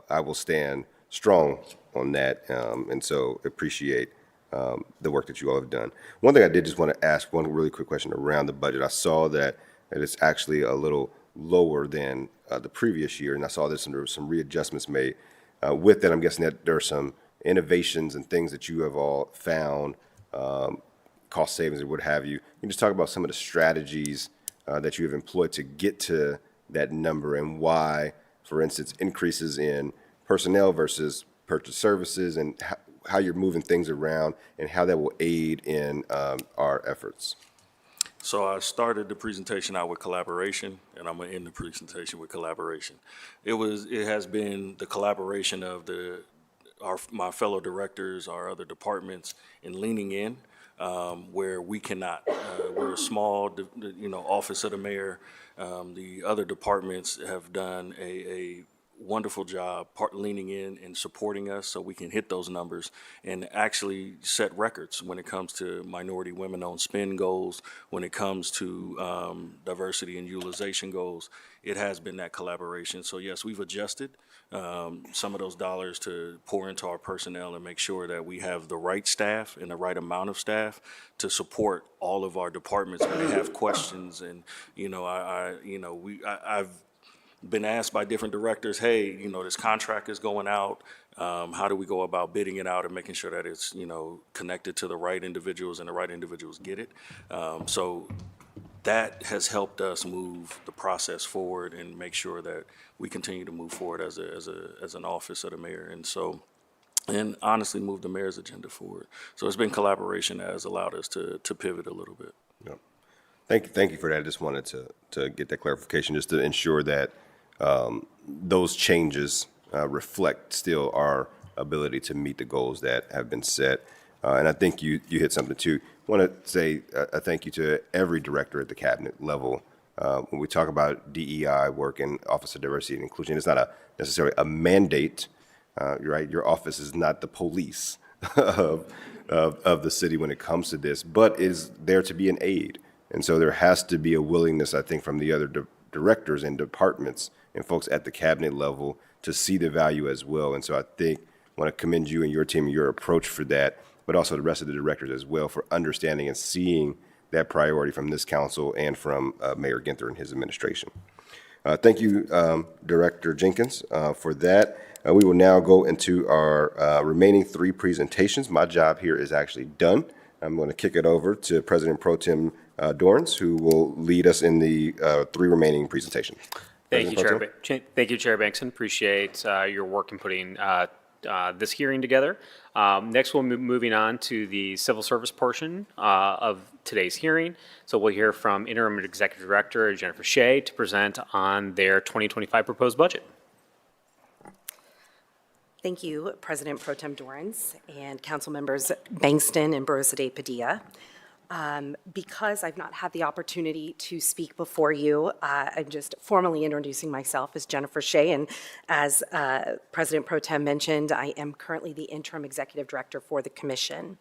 I will stand strong on that, and so appreciate the work that you all have done. One thing I did just want to ask one really quick question around the budget. I saw that it's actually a little lower than the previous year, and I saw there were some readjustments made. With that, I'm guessing that there are some innovations and things that you have all found, cost savings or what have you. Can you just talk about some of the strategies that you have employed to get to that number, and why, for instance, increases in personnel versus purchase services and how you're moving things around and how that will aid in our efforts. So I started the presentation out with collaboration, and I'm going to end the presentation with collaboration. It has been the collaboration of my fellow directors, our other departments, in leaning in where we cannot. We're a small, office of the mayor. The other departments have done a wonderful job leaning in and supporting us so we can hit those numbers and actually set records when it comes to minority women-owned spend goals, when it comes to diversity and utilization goals. It has been that collaboration. So yes, we've adjusted some of those dollars to pour into our personnel and make sure that we have the right staff and the right amount of staff to support all of our departments when they have questions. And I've been asked by different directors, hey, this contract is going out. How do we go about bidding it out and making sure that it's, connected to the right individuals and the right individuals get it? So that has helped us move the process forward and make sure that we continue to move forward as an office of the mayor. And honestly, move the mayor's agenda forward. So it's been collaboration that has allowed us to pivot a little bit. Yep. Thank you for that. I just wanted to get that clarification, just to ensure that those changes reflect still our ability to meet the goals that have been set. And I think you hit something too. I want to say a thank you to every director at the cabinet level. When we talk about DEI work and Office of Diversity and Inclusion, it's not necessarily a mandate, right? Your office is not the police of the city when it comes to this, but is there to be an aid. And so there has to be a willingness, I think, from the other directors and departments and folks at the cabinet level to see the value as well. And so I think I want to commend you and your team and your approach for that, but also the rest of the directors as well for understanding and seeing that priority from this council and from Mayor Ginther and his administration. Thank you, Director Jenkins, for that. We will now go into our remaining 3 presentations. My job here is actually done. I'm going to kick it over to President Pro Tem Dorrance, who will lead us in the 3 remaining presentations. Thank you, Chair Bankson. Appreciate your work in putting this hearing together. Next, we'll be moving on to the civil service portion of today's hearing. So we'll hear from Interim Executive Director Jennifer Shea to present on their 2025 proposed budget. Thank you, President Pro Tem Dorrance and Council Members Bankston and Burrows-Ade Padilla. Because I've not had the opportunity to speak before you, I'm just formally introducing myself as Jennifer Shea, and as President Pro Tem mentioned, I am currently the Interim Executive Director for the Commission.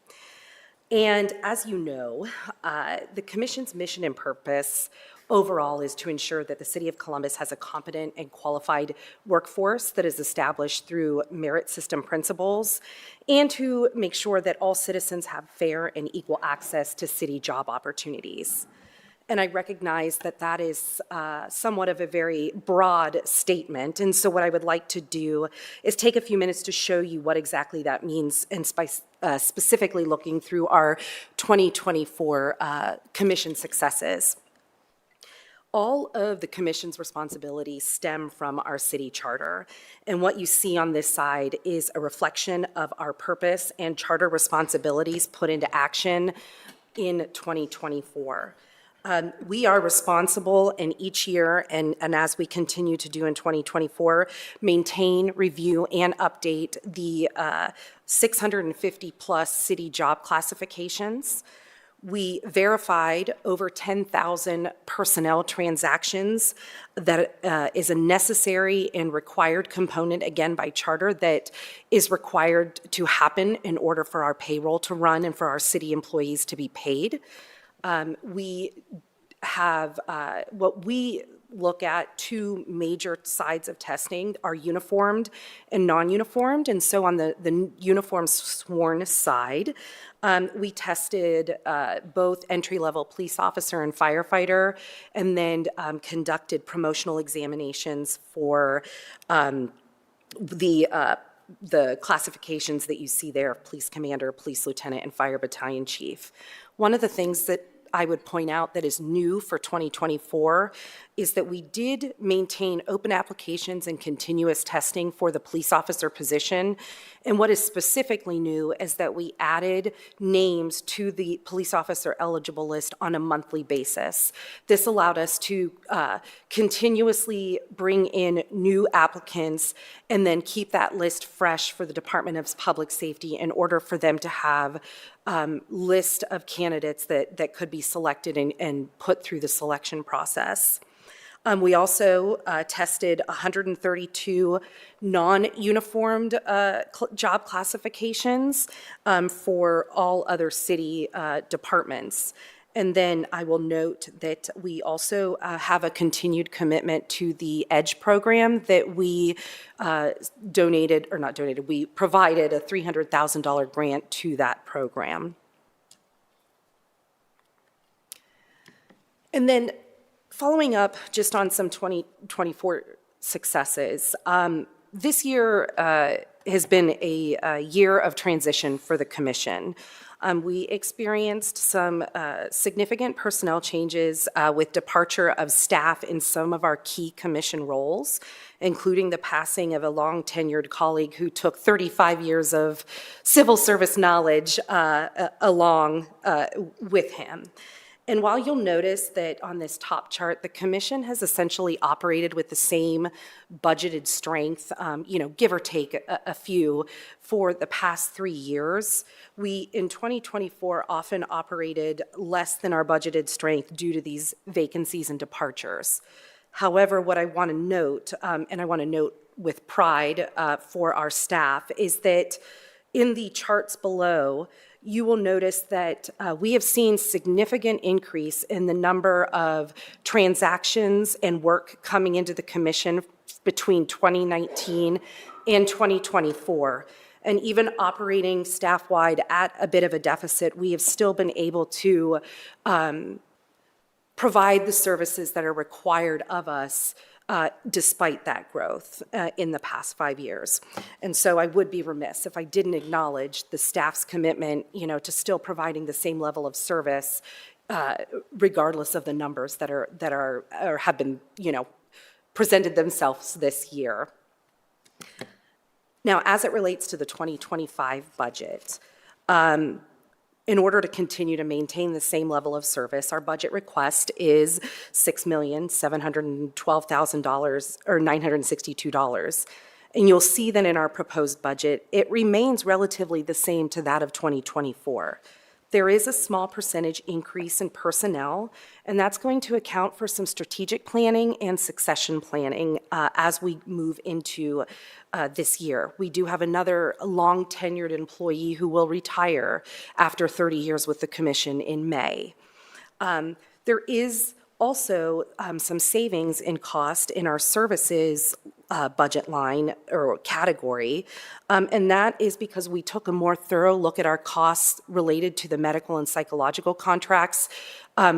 And as you know, the Commission's mission and purpose overall is to ensure that the City of Columbus has a competent and qualified workforce that is established through merit system principles, and to make sure that all citizens have fair and equal access to city job opportunities. And I recognize that that is somewhat of a very broad statement. And so what I would like to do is take a few minutes to show you what exactly that means, and specifically looking through our 2024 Commission successes. All of the Commission's responsibilities stem from our city charter. And what you see on this side is a reflection of our purpose and charter responsibilities put into action in 2024. We are responsible in each year, and as we continue to do in 2024, maintain, review, and update the 650 plus city job classifications. We verified over 10,000 personnel transactions. That is a necessary and required component, again, by charter, that is required to happen in order for our payroll to run and for our city employees to be paid. We have what we look at 2 major sides of testing are uniformed and non-uniformed. And so on the uniform sworn side, we tested both entry-level police officer and firefighter, and then conducted promotional examinations for the classifications that you see there: police commander, police lieutenant, and fire battalion chief. One of the things that I would point out that is new for 2024 is that we did maintain open applications and continuous testing for the police officer position. And what is specifically new is that we added names to the police officer eligible list on a monthly basis. This allowed us to continuously bring in new applicants and then keep that list fresh for the Department of Public Safety in order for them to have list of candidates that could be selected and put through the selection process. We also tested 132 non-uniformed job classifications for all other city departments. And then I will note that we also have a continued commitment to the EDGE program that we provided a $300,000 grant to that program. And then following up just on some 2024 successes, this year has been a year of transition for the commission. We experienced some significant personnel changes with departure of staff in some of our key commission roles, including the passing of a long-tenured colleague who took 35 years of civil service knowledge along with him. And while you'll notice that on this top chart, the commission has essentially operated with the same budgeted strength, give or take a few, for the past 3 years, we, in 2024, often operated less than our budgeted strength due to these vacancies and departures. However, what I want to note, and I want to note with pride for our staff, is that in the charts below, you will notice that we have seen significant increase in the number of transactions and work coming into the commission between 2019 and 2024. And even operating staff-wide at a bit of a deficit, we have still been able to provide the services that are required of us despite that growth in the past 5 years. And so I would be remiss if I didn't acknowledge the staff's commitment, to still providing the same level of service regardless of the numbers that are or have been, presented themselves this year. Now, as it relates to the 2025 budget, in order to continue to maintain the same level of service, our budget request is $6,712,000 or $962. And you'll see that in our proposed budget, it remains relatively the same to that of 2024. There is a small percentage increase in personnel, and that's going to account for some strategic planning and succession planning as we move into this year. We do have another long-tenured employee who will retire after 30 years with the commission in May. There is also some savings in cost in our services budget line or category, and that is because we took a more thorough look at our costs related to the medical and psychological contracts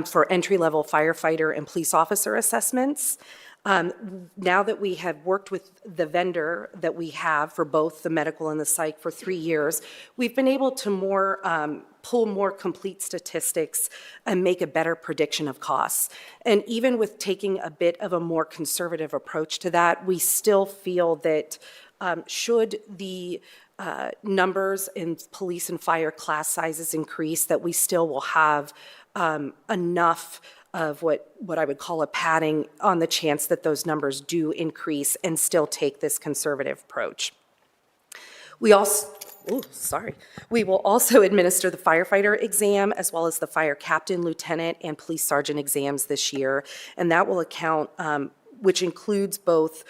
for entry-level firefighter and police officer assessments. Now that we have worked with the vendor that we have for both the medical and the psych for 3 years, we've been able to pull more complete statistics and make a better prediction of costs. And even with taking a bit of a more conservative approach to that, we still feel that should the numbers in police and fire class sizes increase, that we still will have enough of what I would call a padding on the chance that those numbers do increase and still take this conservative approach. We will also administer the firefighter exam as well as the fire captain, lieutenant, and police sergeant exams this year, and that will account, which includes both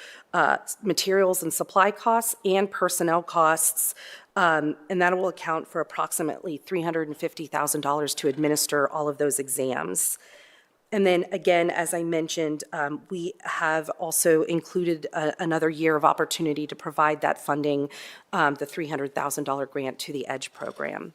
materials and supply costs and personnel costs, and that will account for approximately $350,000 to administer all of those exams. And then again, as I mentioned, we have also included another year of opportunity to provide that funding, the $300,000 grant to the EDGE program.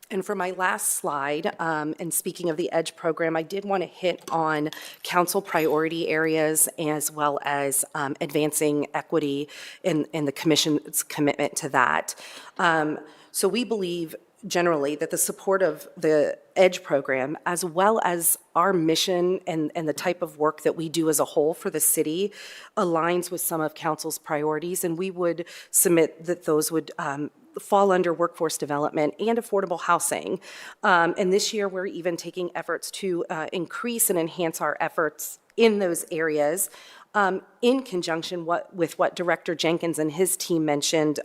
And for my last slide, and speaking of the EDGE program, I did want to hit on council priority areas as well as advancing equity in the commission's commitment to that. So we believe generally, that the support of the EDGE program, as well as our mission and the type of work that we do as a whole for the city, aligns with some of council's priorities, and we would submit that those would fall under workforce development and affordable housing. And this year, we're even taking efforts to increase and enhance our efforts in those areas, in conjunction with what Director Jenkins and his team mentioned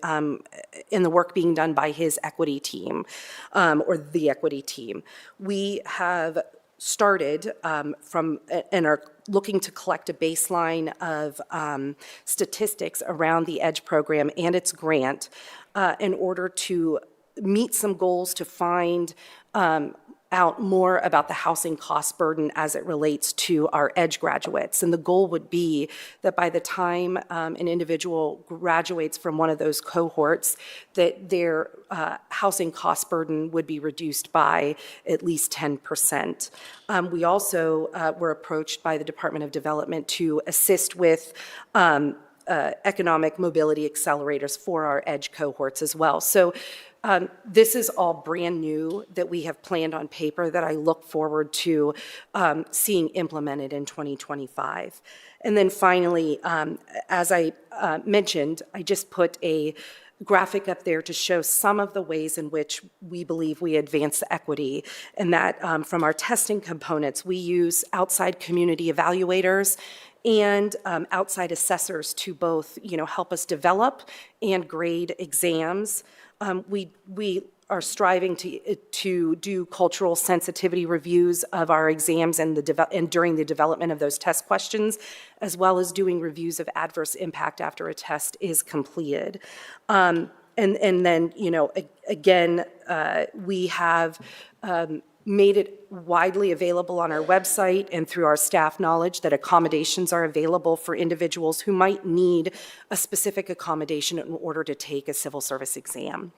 in the work being done by his equity team, or the equity team. We have started and are looking to collect a baseline of statistics around the EDGE program and its grant in order to meet some goals to find out more about the housing cost burden as it relates to our EDGE graduates. And the goal would be that by the time an individual graduates from one of those cohorts, that their housing cost burden would be reduced by at least 10%. We also were approached by the Department of Development to assist with economic mobility accelerators for our EDGE cohorts as well. So this is all brand new that we have planned on paper that I look forward to seeing implemented in 2025. And then finally, as I mentioned, I just put a graphic up there to show some of the ways in which we believe we advance equity, and that from our testing components, we use outside community evaluators and outside assessors to both, help us develop and grade exams. We are striving to do cultural sensitivity reviews of our exams and during the development of those test questions, as well as doing reviews of adverse impact after a test is completed. And then, again, we have made it widely available on our website and through our staff knowledge that accommodations are available for individuals who might need a specific accommodation in order to take a civil service exam.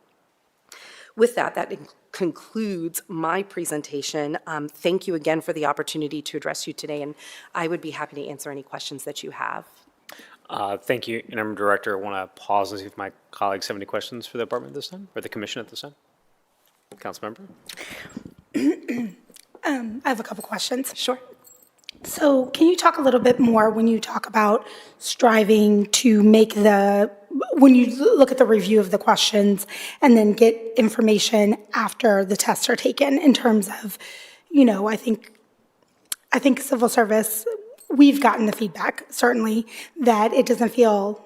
With that concludes my presentation. Thank you again for the opportunity to address you today, and I would be happy to answer any questions that you have. Thank you, Interim Director. I want to pause and see if my colleagues have any questions for the department this time, or the commission at this time. Councilmember? I have a couple questions. Sure. So can you talk a little bit more when you talk about striving to make when you look at the review of the questions and then get information after the tests are taken in terms of, I think civil service, we've gotten the feedback, certainly, that it doesn't feel,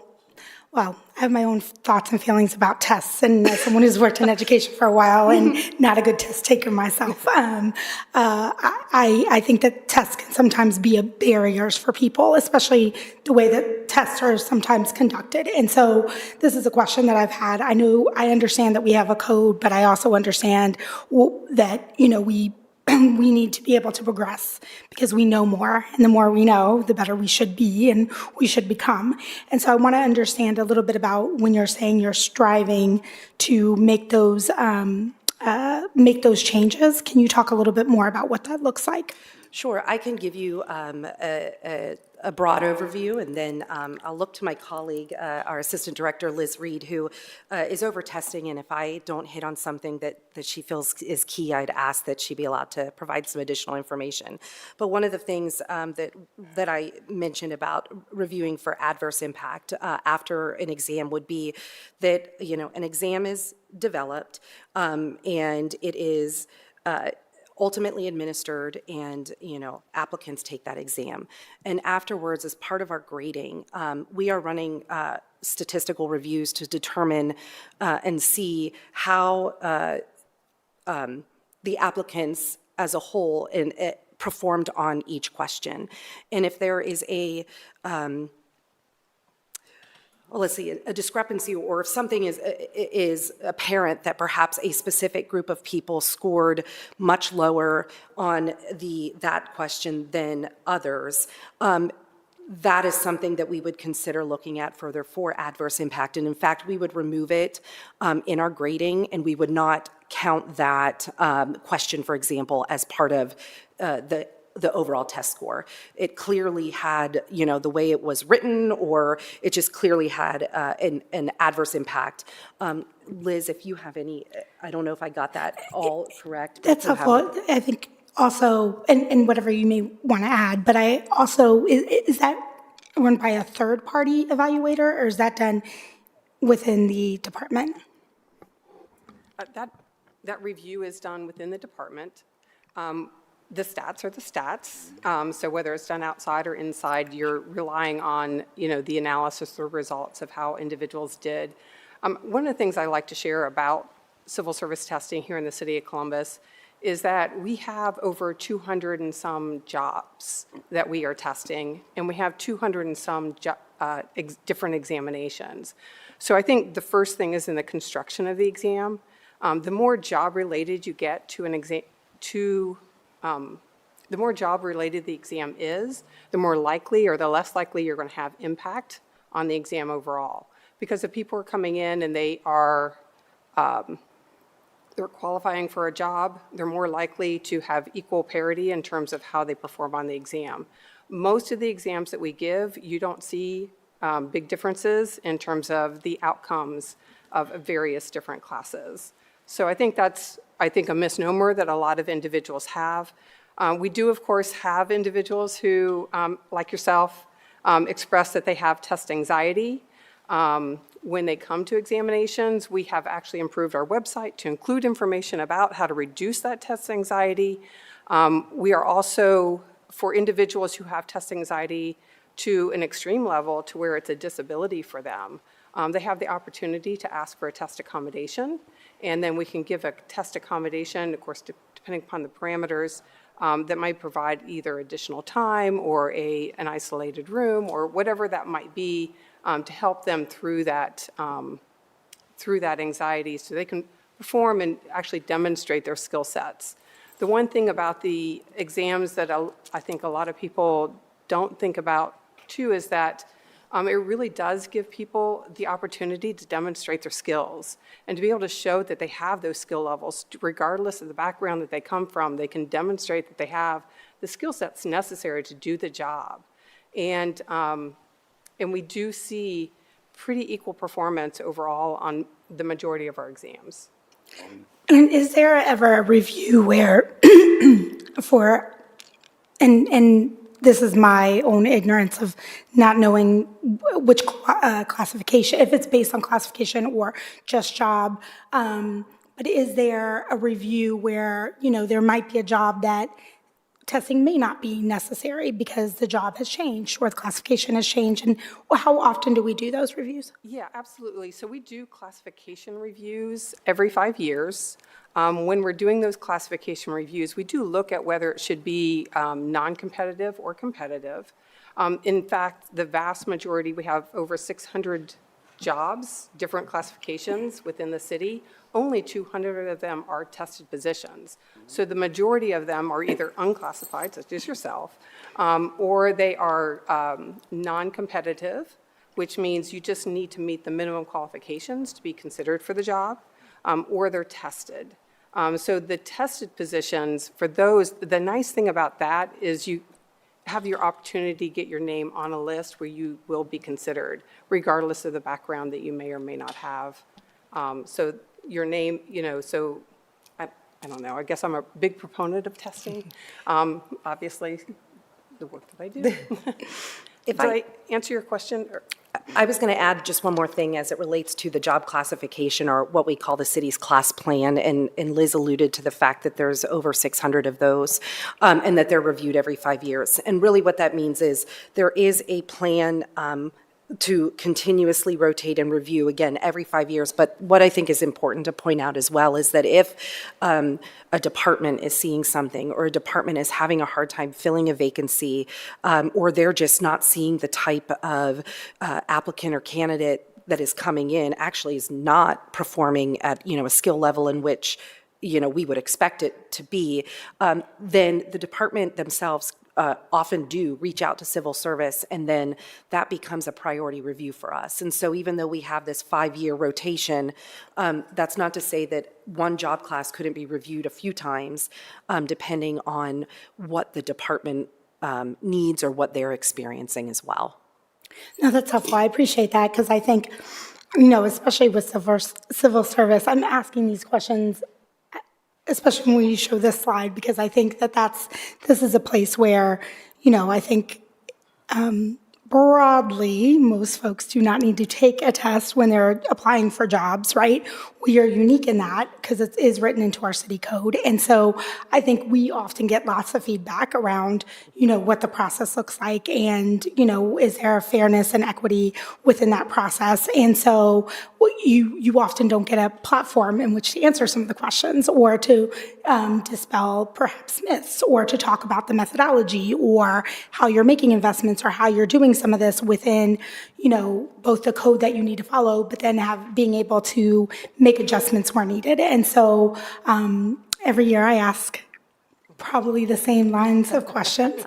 well, I have my own thoughts and feelings about tests, and as someone who's worked in education for a while and not a good test taker myself, I think that tests can sometimes be barriers for people, especially the way that tests are sometimes conducted. And so this is a question that I've had. I understand that we have a code, but I also understand that, we need to be able to progress because we know more, and the more we know, the better we should be and we should become. And so I want to understand a little bit about when you're saying you're striving to make those changes. Can you talk a little bit more about what that looks like? Sure. I can give you a broad overview, and then I'll look to my colleague, our Assistant Director, Liz Reed, who is over testing, and if I don't hit on something that she feels is key, I'd ask that she be allowed to provide some additional information. But one of the things that I mentioned about reviewing for adverse impact after an exam would be that, an exam is developed and it is ultimately administered, and applicants take that exam. And afterwards, as part of our grading, we are running statistical reviews to determine and see how the applicants as a whole performed on each question. And if there is a discrepancy, or if something is apparent that perhaps a specific group of people scored much lower on that question than others, that is something that we would consider looking at further for adverse impact. And in fact, we would remove it in our grading, and we would not count that question, for example, as part of the the overall test score. It clearly had, the way it was written, or it just clearly had an adverse impact. Liz, if you have any, I don't know if I got that all correct. but That's if you have- helpful. I think also, and whatever you may want to add, but I also, is that run by a third-party evaluator, or is that done within the department? That review is done within the department. The stats are the stats. So whether it's done outside or inside, you're relying on, the analysis or results of how individuals did. One of the things I like to share about civil service testing here in the city of Columbus is that we have over 200 and some jobs that we are testing, and we have 200 and some different examinations. So I think the first thing is in the construction of the exam. The more job-related you get to an exam, the more job-related the exam is, the more likely or the less likely you're going to have impact on the exam overall. Because if people are coming in and they are they're qualifying for a job, they're more likely to have equal parity in terms of how they perform on the exam. Most of the exams that we give, you don't see big differences in terms of the outcomes of various different classes. So I think that's, a misnomer that a lot of individuals have. We do, of course, have individuals who, like yourself, express that they have test anxiety. When they come to examinations, we have actually improved our website to include information about how to reduce that test anxiety. We are also, for individuals who have test anxiety to an extreme level to where it's a disability for them, they have the opportunity to ask for a test accommodation, and then we can give a test accommodation, of course, depending upon the parameters, that might provide either additional time or an isolated room or whatever that might be, to help them through that anxiety so they can perform and actually demonstrate their skill sets. The one thing about the exams that I think a lot of people don't think about too is that it really does give people the opportunity to demonstrate their skills and to be able to show that they have those skill levels regardless of the background that they come from. They can demonstrate that they have the skill sets necessary to do the job. And we do see pretty equal performance overall on the majority of our exams. And is there ever a review where and this is my own ignorance of not knowing which classification, if it's based on classification or just job, but is there a review where, there might be a job that testing may not be necessary because the job has changed or the classification has changed, and how often do we do those reviews? Yeah, absolutely. So we do classification reviews every 5 years. When we're doing those classification reviews, we do look at whether it should be non-competitive or competitive. In fact, the vast majority, we have over 600 jobs, different classifications within the city. Only 200 of them are tested positions. So the majority of them are either unclassified, such as yourself, or they are non-competitive, which means you just need to meet the minimum qualifications to be considered for the job, or they're tested. So the tested positions, for those, the nice thing about that is you have your opportunity to get your name on a list where you will be considered, regardless of the background that you may or may not have. So your name, so I don't know, I guess I'm a big proponent of testing. Obviously, the work that I do. Did I answer your question? I was going to add just one more thing as it relates to the job classification, or what we call the city's class plan, and Liz alluded to the fact that there's over 600 of those, and that they're reviewed every 5 years. And really what that means is there is a plan to continuously rotate and review, again, every 5 years. But what I think is important to point out as well is that if a department is seeing something, or a department is having a hard time filling a vacancy, or they're just not seeing the type of applicant or candidate that is coming in actually is not performing at, a skill level in which, we would expect it to be, then the department themselves often do reach out to civil service, and then that becomes a priority review for us. And so even though we have this 5-year rotation, that's not to say that one job class couldn't be reviewed a few times, depending on what the department needs or what they're experiencing as well. No, that's helpful. I appreciate that because I think, especially with civil service, I'm asking these questions, especially when you show this slide, because I think that this is a place where, I think broadly, most folks do not need to take a test when they're applying for jobs, right? We are unique in that because it is written into our city code. And so I think we often get lots of feedback around, what the process looks like and, is there a fairness and equity within that process? And so you often don't get a platform in which to answer some of the questions or to dispel perhaps myths or to talk about the methodology or how you're making investments or how you're doing some of this within, both the code that you need to follow, but then being able to make adjustments where needed. And so every year I ask probably the same lines of questions,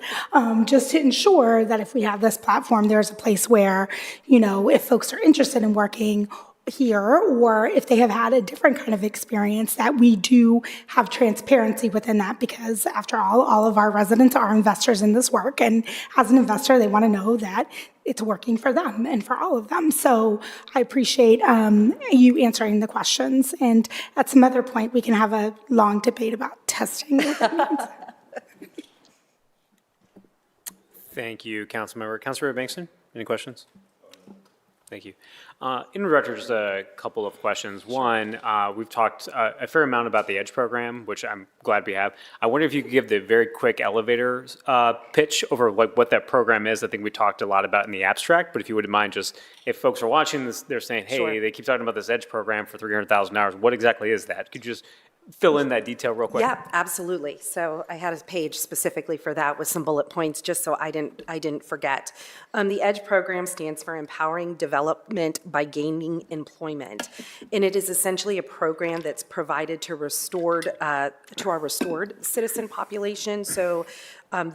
just to ensure that if we have this platform, there's a place where, if folks are interested in working here or if they have had a different kind of experience, that we do have transparency within that, because after all of our residents are investors in this work, and as an investor they want to know that it's working for them and for all of them. So I appreciate you answering the questions, and at some other point we can have a long debate about testing. Thank you, Councilmember. Councilmember Bankston, any questions? Thank you. In Director, just a couple of questions. One, we've talked a fair amount about the EDGE program, which I'm glad we have. I wonder if you could give the very quick elevator pitch over what that program is. I think we talked a lot about in the abstract, but if you wouldn't mind, just if folks are watching this, they're saying, hey, Sure. They keep talking about this EDGE program for 300,000 hours. What exactly is that? Could you just fill in that detail real quick? Yeah, absolutely. So I had a page specifically for that with some bullet points, just so I didn't forget. The EDGE program stands for Empowering Development by Gaining Employment, and it is essentially a program that's provided to our restored citizen population. So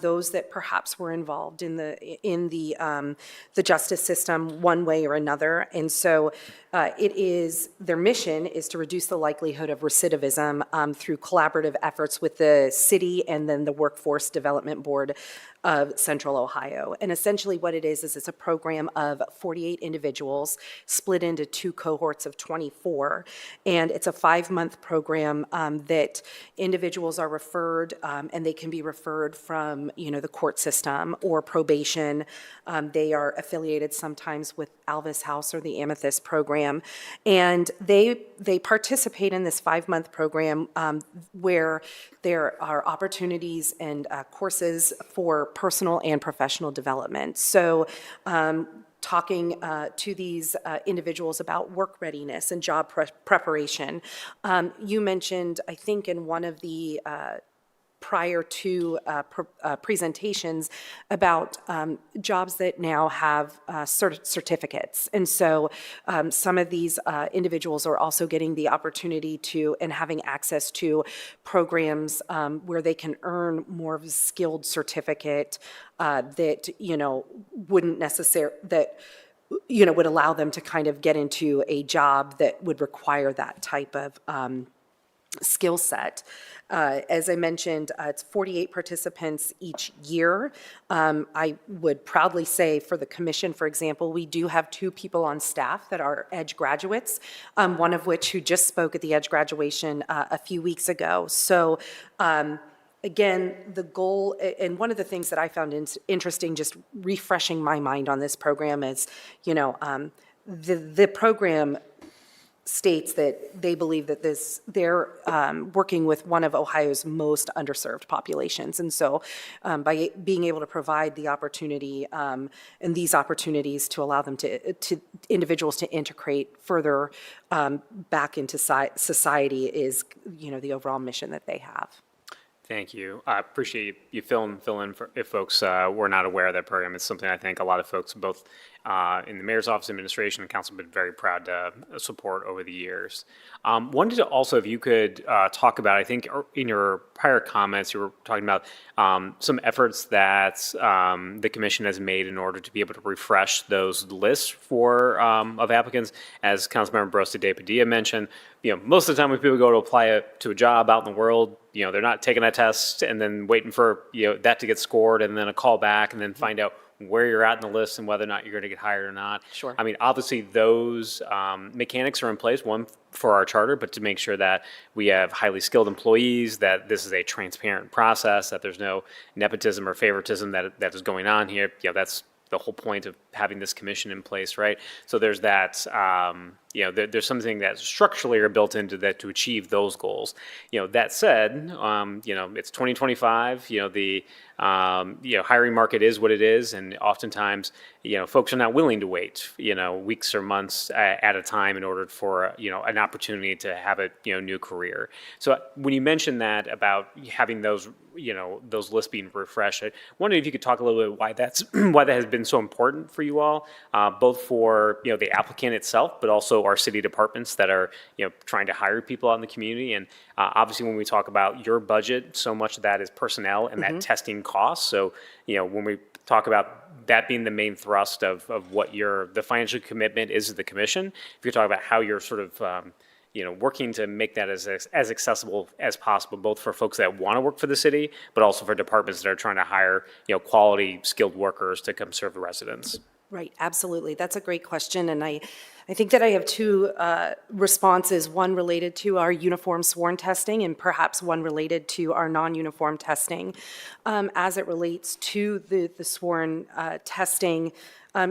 those that perhaps were involved in the justice system one way or another. And so their mission is to reduce the likelihood of recidivism through collaborative efforts with the city and then the Workforce Development Board of Central Ohio. And essentially what it is it's a program of 48 individuals split into 2 cohorts of 24. And it's a 5-month program that individuals are referred, and they can be referred from, the court system or probation. They are affiliated sometimes with Alvis House or the Amethyst program. And they participate in this 5-month program where there are opportunities and courses for personal and professional development. So talking to these individuals about work readiness and job preparation. You mentioned, I think in one of the prior to presentations about jobs that now have certificates. And so some of these individuals are also getting the opportunity to and having access to programs where they can earn more of a skilled certificate that, wouldn't necessarily, that would allow them to kind of get into a job that would require that type of skill set. As I mentioned, it's 48 participants each year. I would proudly say for the commission, for example, we do have 2 people on staff that are EDGE graduates, one of which who just spoke at the EDGE graduation a few weeks ago. So again, the goal, and one of the things that I found interesting, just refreshing my mind on this program is, the program states that they believe that they're working with one of Ohio's most underserved populations. And so by being able to provide the opportunity and these opportunities to allow them to individuals to integrate further back into society is, the overall mission that they have. Thank you. I appreciate you fill in for if folks were not aware of that program. It's something I think a lot of folks, both in the mayor's office, administration, and council, have been very proud to support over the years. Wanted to also, if you could talk about, I think in your prior comments, you were talking about some efforts that the commission has made in order to be able to refresh those lists for of applicants. As Councilmember Barosa de Padilla mentioned, most of the time when people go to apply to a job out in the world, they're not taking that test and then waiting for, that to get scored and then a call back and then find out where you're at in the list and whether or not you're going to get hired or not. Sure. I mean, obviously those mechanics are in place, one for our charter, but to make sure that we have highly skilled employees, that this is a transparent process, that there's no nepotism or favoritism that is going on here. That's the whole point of having this commission in place, right? So there's that, there's something that structurally are built into that to achieve those goals. That said, it's 2025, the hiring market is what it is, and oftentimes, folks are not willing to wait, weeks or months at a time in order for, an opportunity to have a, new career. So when you mentioned that about having those, those lists being refreshed, I wondered if you could talk a little bit why why that has been so important for you all, both for, the applicant itself, but also our city departments that are, trying to hire people out in the community. And obviously, when we talk about your budget, so much of that is personnel and that testing costs. So, when we talk about that being the main thrust of what the financial commitment is to the commission, if you're talking about how you're sort of, working to make that as accessible as possible, both for folks that want to work for the city, but also for departments that are trying to hire, quality, skilled workers to come serve the residents. Right, absolutely. That's a great question, and I think that I have two responses, one related to our uniform sworn testing and perhaps one related to our non-uniform testing. As it relates to the sworn testing, I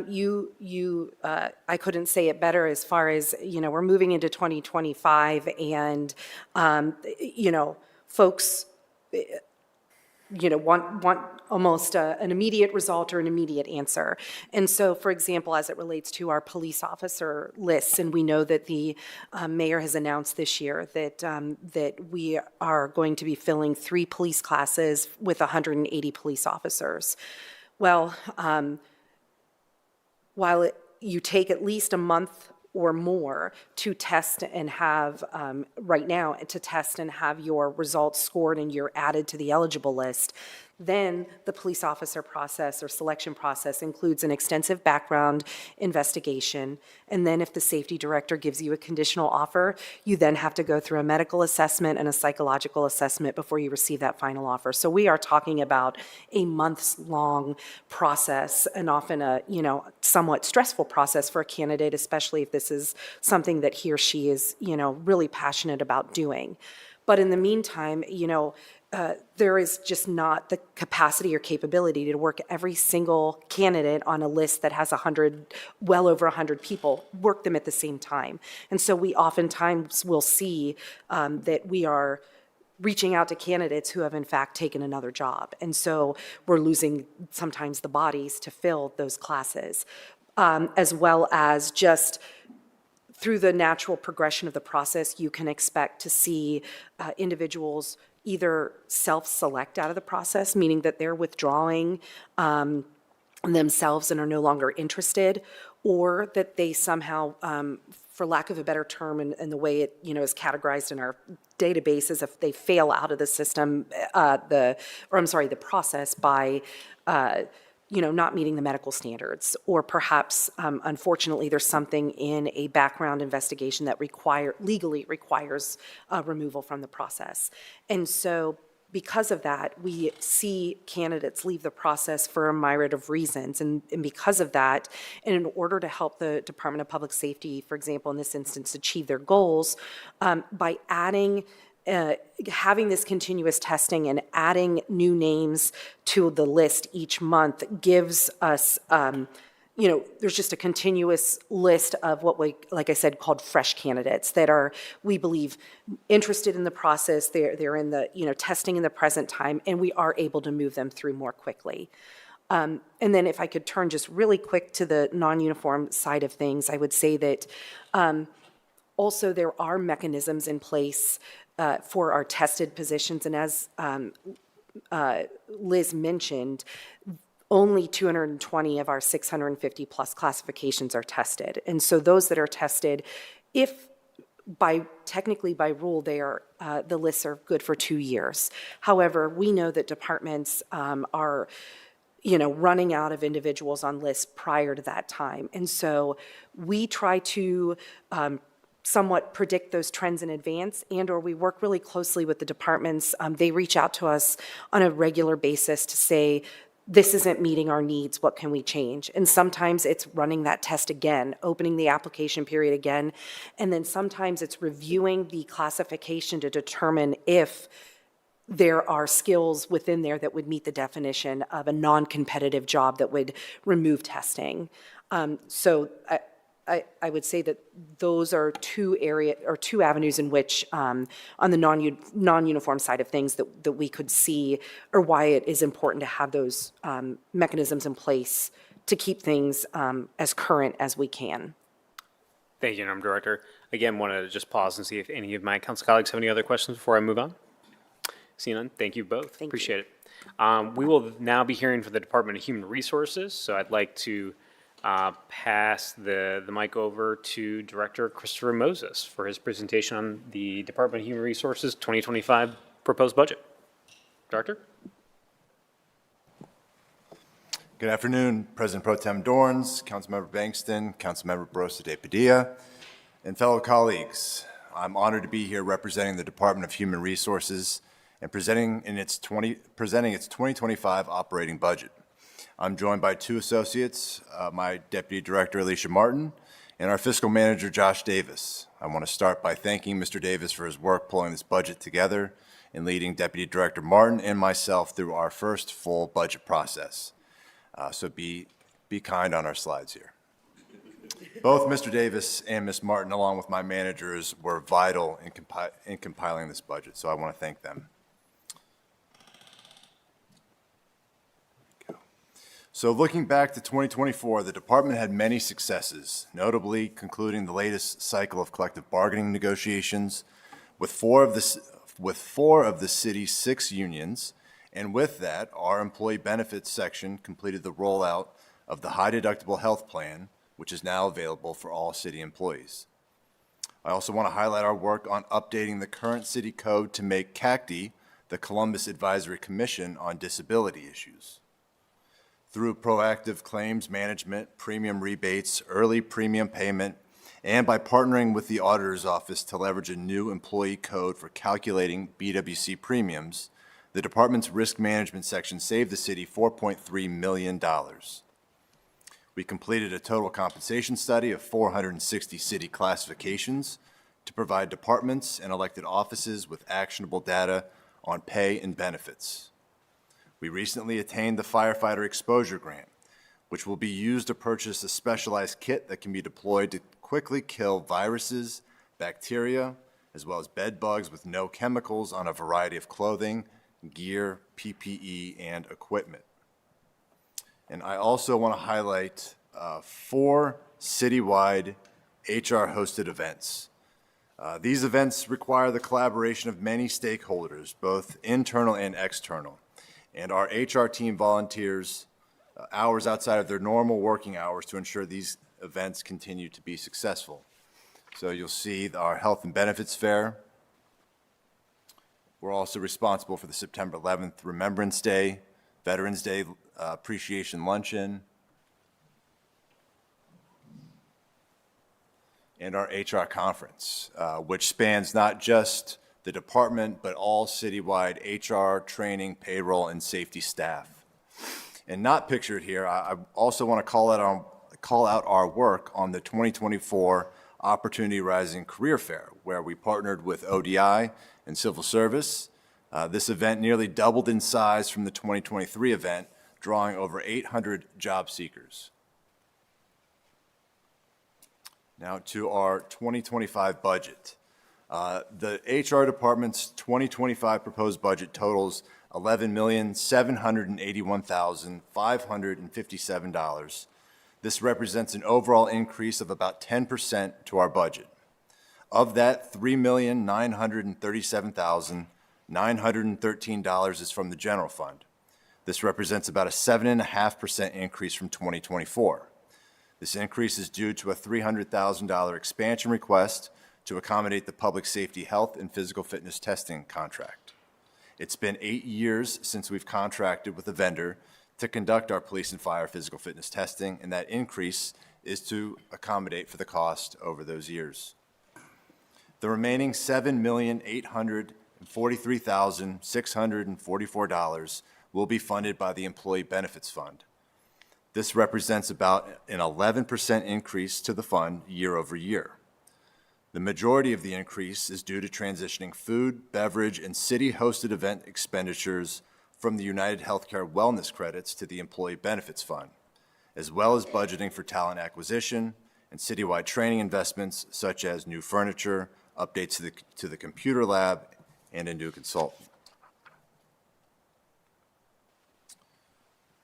couldn't say it better as far as, we're moving into 2025 and, folks, want almost an immediate result or an immediate answer. And so, for example, as it relates to our police officer lists, and we know that the mayor has announced this year that we are going to be filling 3 police classes with 180 police officers. Well, while you take at least a month or more to test and have, right now, to test and have your results scored and you're added to the eligible list, then the police officer process or selection process includes an extensive background investigation. And then if the safety director gives you a conditional offer, you then have to go through a medical assessment and a psychological assessment before you receive that final offer. So we are talking about a months-long process and often a, somewhat stressful process for a candidate, especially if this is something that he or she is, really passionate about doing. But in the meantime, there is just not the capacity or capability to work every single candidate on a list that has well over 100 people, work them at the same time. And so we oftentimes will see that we are reaching out to candidates who have in fact taken another job. And so we're losing sometimes the bodies to fill those classes, as well as just through the natural progression of the process, you can expect to see individuals either self-select out of the process, meaning that they're withdrawing themselves and are no longer interested, or that they somehow, for lack of a better term, and the way it is categorized in our database, is if they fail out of the system, the process by not meeting the medical standards, or perhaps, unfortunately, there's something in a background investigation that legally requires removal from the process. And so because of that, we see candidates leave the process for a myriad of reasons. And because of that, and in order to help the Department of Public Safety, for example, in this instance, achieve their goals, by having this continuous testing and adding new names to the list each month gives us, there's just a continuous list of what we, like I said, called fresh candidates that are, we believe, interested in the process. They're in the, testing in the present time, and we are able to move them through more quickly. And then if I could turn just really quick to the non-uniform side of things, I would say that Also, there are mechanisms in place for our tested positions, and as Liz mentioned, only 220 of our 650-plus classifications are tested. And so those that are tested, if technically by rule, they are, the lists are good for 2 years. However, we know that departments are, running out of individuals on lists prior to that time. And so we try to somewhat predict those trends in advance, and/or we work really closely with the departments. They reach out to us on a regular basis to say, this isn't meeting our needs, what can we change? And sometimes it's running that test again, opening the application period again, and then sometimes it's reviewing the classification to determine if there are skills within there that would meet the definition of a non-competitive job that would remove testing. So I would say that those are two avenues in which, on the non-uniform side of things, that we could see, or why it is important to have those mechanisms in place to keep things as current as we can. Thank you, Interim Director. Again, wanted to just pause and see if any of my council colleagues have any other questions before I move on. Seeing none, thank you both. Thank you. Appreciate it. We will now be hearing from the Department of Human Resources, so I'd like to pass the mic over to Director Christopher Moses for his presentation on the Department of Human Resources 2025 proposed budget. Director? Good afternoon, President Pro Tem Dorns, Councilmember Bankston, Councilmember Barosa de Padilla, and fellow colleagues. I'm honored to be here representing the Department of Human Resources and presenting its 2025 operating budget. I'm joined by two associates, my Deputy Director, Alicia Martin, and our Fiscal Manager, Josh Davis. I want to start by thanking Mr. Davis for his work pulling this budget together and leading Deputy Director Martin and myself through our first full budget process. So be kind on our slides here. Both Mr. Davis and Ms. Martin, along with my managers, were vital in compiling this budget, so I want to thank them. So looking back to 2024, the department had many successes, notably concluding the latest cycle of collective bargaining negotiations with four of the city's 6 unions, and with that, our employee benefits section completed the rollout of the high-deductible health plan, which is now available for all city employees. I also want to highlight our work on updating the current city code to make CACD the Columbus Advisory Commission on Disability Issues. Through proactive claims management, premium rebates, early premium payment, and by partnering with the Auditor's Office to leverage a new employee code for calculating BWC premiums, the department's risk management section saved the city $4.3 million. We completed a total compensation study of 460 city classifications to provide departments and elected offices with actionable data on pay and benefits. We recently attained the Firefighter Exposure Grant, which will be used to purchase a specialized kit that can be deployed to quickly kill viruses, bacteria, as well as bed bugs with no chemicals on a variety of clothing, gear, PPE, and equipment. And I also want to highlight 4 citywide HR-hosted events. These events require the collaboration of many stakeholders, both internal and external. And our HR team volunteers hours outside of their normal working hours to ensure these events continue to be successful. So you'll see our Health and Benefits Fair. We're also responsible for the September 11th Remembrance Day, Veterans Day Appreciation Luncheon, and our HR conference, which spans not just the department, but all citywide HR, training, payroll, and safety staff. And not pictured here, I also want to call out our work on the 2024 Opportunity Rising Career Fair, where we partnered with ODI and Civil Service. This event nearly doubled in size from the 2023 event, drawing over 800 job seekers. Now to our 2025 budget. The HR department's 2025 proposed budget totals $11,781,557. This represents an overall increase of about 10% to our budget. Of that, $3,937,913 is from the general fund. This represents about a 7.5% increase from 2024. This increase is due to a $300,000 expansion request to accommodate the public safety, health, and physical fitness testing contract. It's been 8 years since we've contracted with a vendor to conduct our police and fire physical fitness testing, and that increase is to accommodate for the cost over those years. The remaining $7,843,644 will be funded by the Employee Benefits Fund. This represents about an 11% increase to the fund year over year. The majority of the increase is due to transitioning food, beverage, and city-hosted event expenditures from the United Healthcare Wellness credits to the Employee Benefits Fund, as well as budgeting for talent acquisition and citywide training investments such as new furniture, updates to the computer lab, and a new consultant.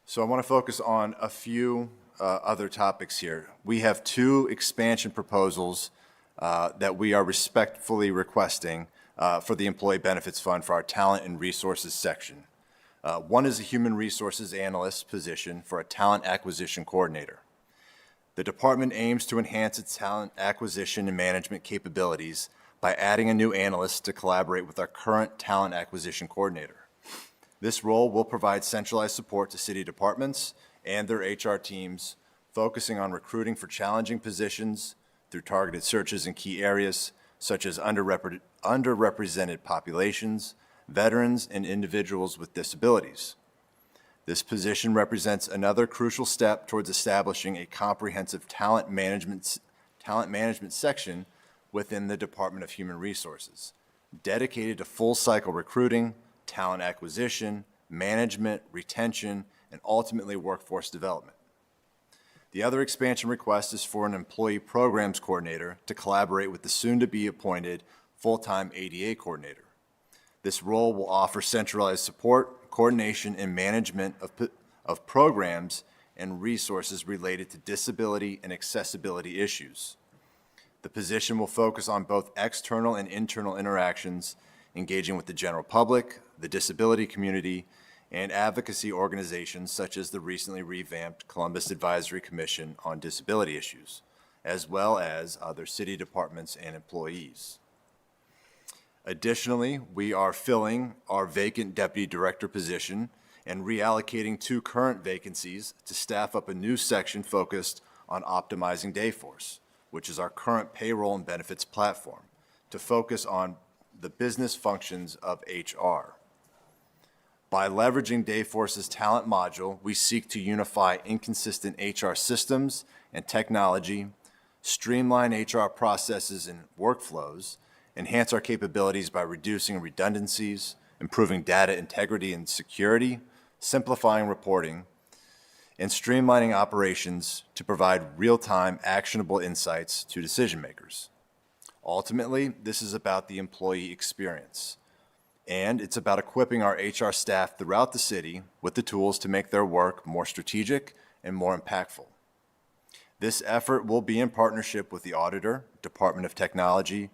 So I want to focus on a few other topics here. We have 2 expansion proposals that we are respectfully requesting for the Employee Benefits Fund for our Talent and Resources section. One is a Human Resources Analyst position for a Talent Acquisition Coordinator. The department aims to enhance its talent acquisition and management capabilities by adding a new analyst to collaborate with our current Talent Acquisition Coordinator. This role will provide centralized support to city departments and their HR teams, focusing on recruiting for challenging positions through targeted searches in key areas such as underrepresented populations, veterans, and individuals with disabilities. This position represents another crucial step towards establishing a comprehensive talent management section within the Department of Human Resources, dedicated to full-cycle recruiting, talent acquisition, management, retention, and ultimately workforce development. The other expansion request is for an Employee Programs Coordinator to collaborate with the soon-to-be appointed full-time ADA Coordinator. This role will offer centralized support, coordination, and management of programs and resources related to disability and accessibility issues. The position will focus on both external and internal interactions, engaging with the general public, the disability community, and advocacy organizations such as the recently revamped Columbus Advisory Commission on Disability Issues, as well as other city departments and employees. Additionally, we are filling our vacant deputy director position and reallocating 2 current vacancies to staff up a new section focused on optimizing Dayforce, which is our current payroll and benefits platform, to focus on the business functions of HR. By leveraging Dayforce's talent module, we seek to unify inconsistent HR systems and technology, streamline HR processes and workflows, enhance our capabilities by reducing redundancies, improving data integrity and security, simplifying reporting, and streamlining operations to provide real-time actionable insights to decision makers. Ultimately, this is about the employee experience, and it's about equipping our HR staff throughout the city with the tools to make their work more strategic and more impactful. This effort will be in partnership with the auditor, Department of Technology,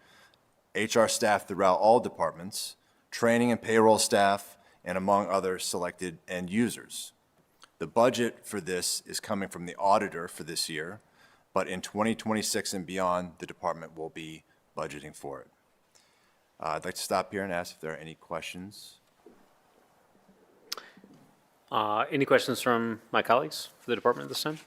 HR staff throughout all departments, training and payroll staff, and among other selected end users. The budget for this is coming from the auditor for this year, but in 2026 and beyond, the department will be budgeting for it. I'd like to stop here and ask if there are any questions. Any questions from my colleagues for the department at this time?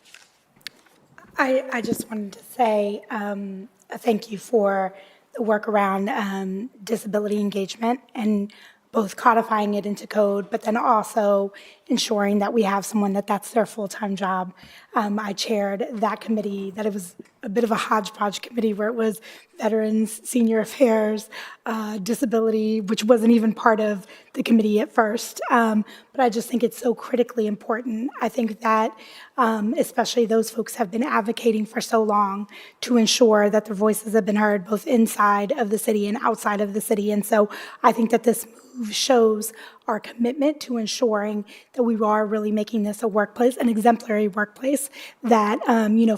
I just wanted to say a thank you for the work around disability engagement and both codifying it into code, but then also ensuring that we have someone that's their full-time job. I chaired that committee, that it was a bit of a hodgepodge committee where it was veterans, senior affairs, disability, which wasn't even part of the committee at first. But I just think it's so critically important. I think that especially those folks have been advocating for so long to ensure that their voices have been heard both inside of the city and outside of the city. And so I think that this move shows our commitment to ensuring that we are really making this a workplace, an exemplary workplace, that,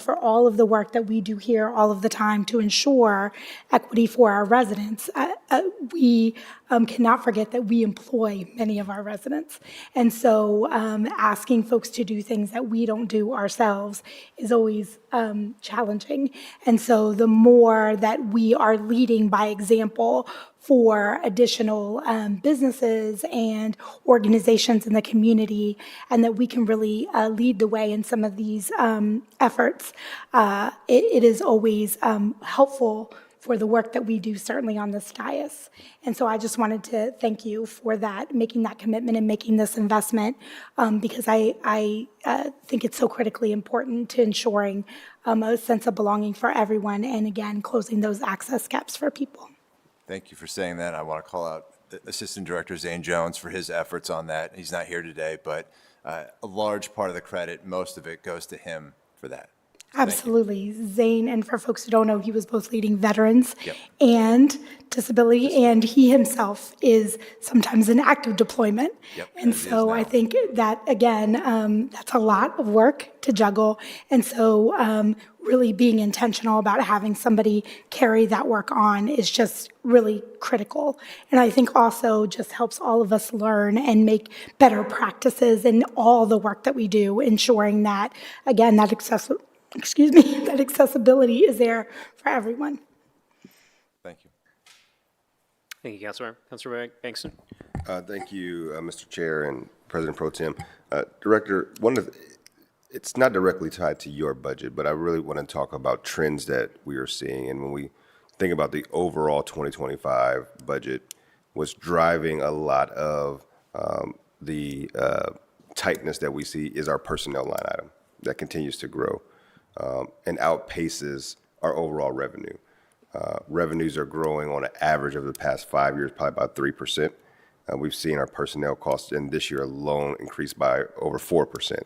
for all of the work that we do here all of the time to ensure equity for our residents, we cannot forget that we employ many of our residents. And so asking folks to do things that we don't do ourselves is always challenging. And so the more that we are leading by example for additional businesses and organizations in the community, and that we can really lead the way in some of these efforts, it is always helpful for the work that we do, certainly on this dais. And so I just wanted to thank you for that, making that commitment and making this investment, because I think it's so critically important to ensuring a sense of belonging for everyone, and again, closing those access gaps for people. Thank you for saying that. I want to call out Assistant Director Zane Jones for his efforts on that. He's not here today, but a large part of the credit, most of it goes to him for that. Absolutely. Zane, and for folks who don't know, he was both leading veterans Yep. and disability, and he himself is sometimes in active deployment. Yep, And as he is so I now. think that, again, that's a lot of work to juggle. And so really being intentional about having somebody carry that work on is just really critical. And I think also just helps all of us learn and make better practices in all the work that we do, ensuring that, again, that that accessibility is there for everyone. Thank you. Thank you, Councilmember. Councilmember Bangston. Thank you, Mr. Chair and President Pro Tem. Director, it's not directly tied to your budget, but I really want to talk about trends that we are seeing. And when we think about the overall 2025 budget, what's driving a lot of the tightness that we see is our personnel line item that continues to grow and outpaces our overall revenue. Revenues are growing on an average over the past 5 years, probably about 3%. We've seen our personnel costs in this year alone increase by over 4%.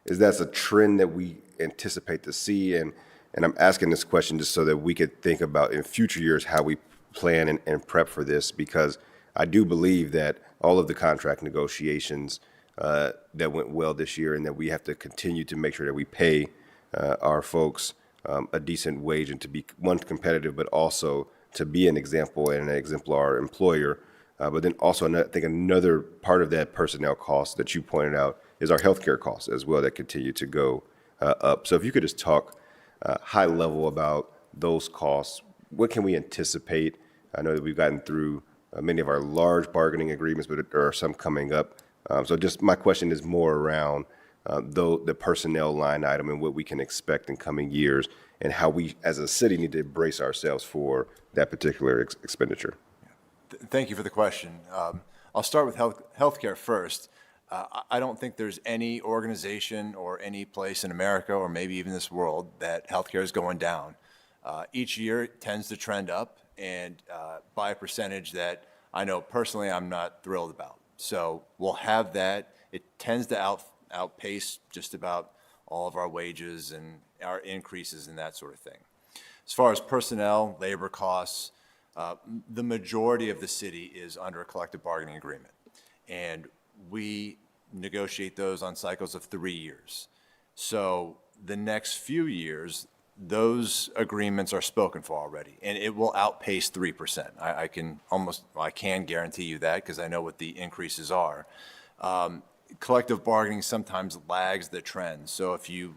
Is that a trend that we anticipate to see? And I'm asking this question just so that we could think about in future years how we plan and prep for this, because I do believe that all of the contract negotiations that went well this year, and that we have to continue to make sure that we pay our folks a decent wage, and to be, one, competitive, but also to be an example and an exemplar employer. But then also, I think another part of that personnel cost that you pointed out is our healthcare costs as well, that continue to go up. So if you could just talk high level about those costs, what can we anticipate? I know that we've gotten through many of our large bargaining agreements, but there are some coming up. So just my question is more around the personnel line item and what we can expect in coming years, and how we as a city need to brace ourselves for that particular expenditure. Thank you for the question. I'll start with healthcare first. I don't think there's any organization or any place in America, or maybe even this world, that healthcare is going down. Each year it tends to trend up, and by a percentage that I know personally I'm not thrilled about. So we'll have that. It tends to outpace just about all of our wages and our increases and that sort of thing. As far as personnel, labor costs, the majority of the city is under a collective bargaining agreement, and we negotiate those on cycles of 3 years. So the next few years, those agreements are spoken for already, and it will outpace 3%. I can guarantee you that, because I know what the increases are. Collective bargaining sometimes lags the trend. So if you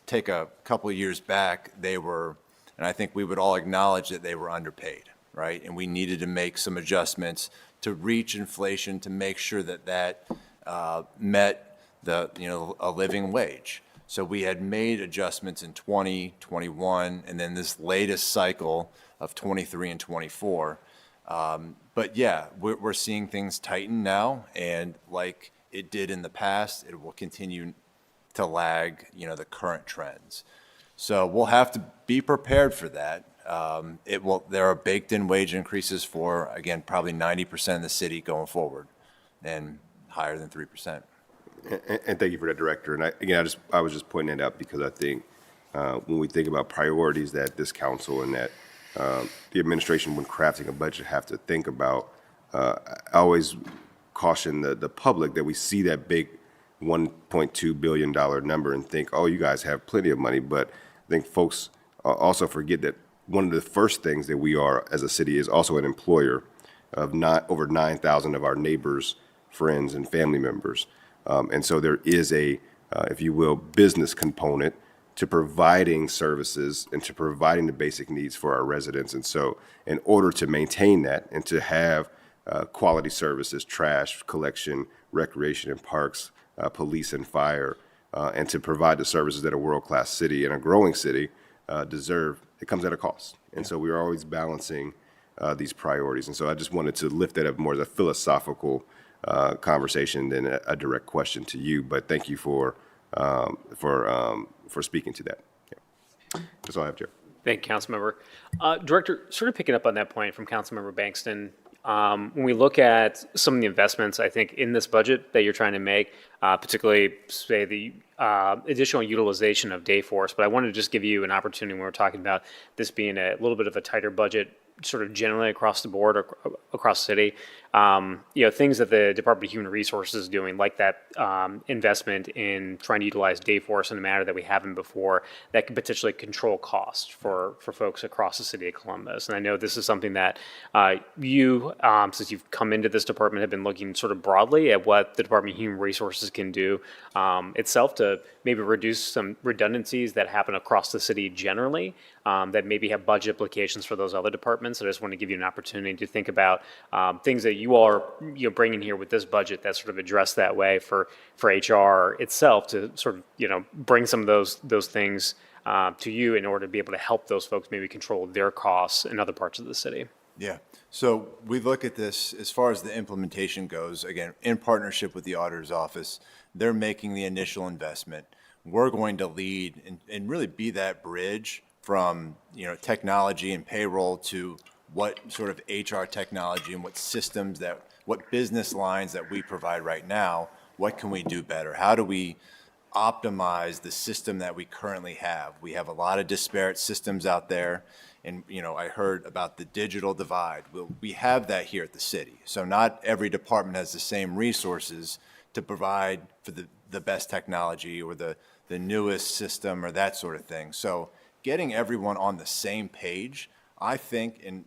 take a couple of years back, they were, and I think we would all acknowledge that they were underpaid, right? And we needed to make some adjustments to reach inflation, to make sure that met a living wage. So we had made adjustments in 20, 21, and then this latest cycle of 23 and 24. But yeah, we're seeing things tighten now, and like it did in the past, it will continue to lag, the current trends. So we'll have to be prepared for that. There are baked-in wage increases for, again, probably 90% of the city going forward, and higher than 3%. And thank you for that, Director. And I was just pointing that out because I think when we think about priorities that this council and that the administration, when crafting a budget, have to think about, I always caution the public that we see that big $1.2 billion number and think, oh, you guys have plenty of money. But I think folks also forget that one of the first things that we are as a city is also an employer of over 9,000 of our neighbors, friends, and family members. And so there is a, if you will, business component to providing services and to providing the basic needs for our residents. And so in order to maintain that and to have quality services, trash collection, recreation and parks, police and fire, and to provide the services that a world-class city and a growing city deserve, it comes at a cost. And so we're always balancing these priorities. And so I just wanted to lift that up more as a philosophical conversation than a direct question to you. But thank you for speaking to that. Yeah. That's all I have, Chair. Thank you, Councilmember. Director, sort of picking up on that point from Councilmember Bankston, when we look at some of the investments, I think, in this budget that you're trying to make, particularly, say, the additional utilization of Dayforce, but I wanted to just give you an opportunity when we're talking about this being a little bit of a tighter budget, sort of generally across the board, or across the city, things that the Department of Human Resources is doing, like that investment in trying to utilize Dayforce in a manner that we haven't before, that could potentially control costs for folks across the city of Columbus. And I know this is something that you, since you've come into this department, have been looking sort of broadly at what the Department of Human Resources can do itself to maybe reduce some redundancies that happen across the city generally, that maybe have budget implications for those other departments. I just want to give you an opportunity to think about things that you all are bringing here with this budget that sort of address that way for HR itself to sort of bring some of those things to you in order to be able to help those folks maybe control their costs in other parts of the city. Yeah. So we look at this as far as the implementation goes, again, in partnership with the auditor's office. They're making the initial investment. We're going to lead and really be that bridge from technology and payroll to what sort of HR technology and what systems what business lines that we provide right now, what can we do better? How do we optimize the system that we currently have? We have a lot of disparate systems out there. And, I heard about the digital divide. We have that here at the city. So not every department has the same resources to provide for the best technology or the newest system or that sort of thing. So getting everyone on the same page, I think, and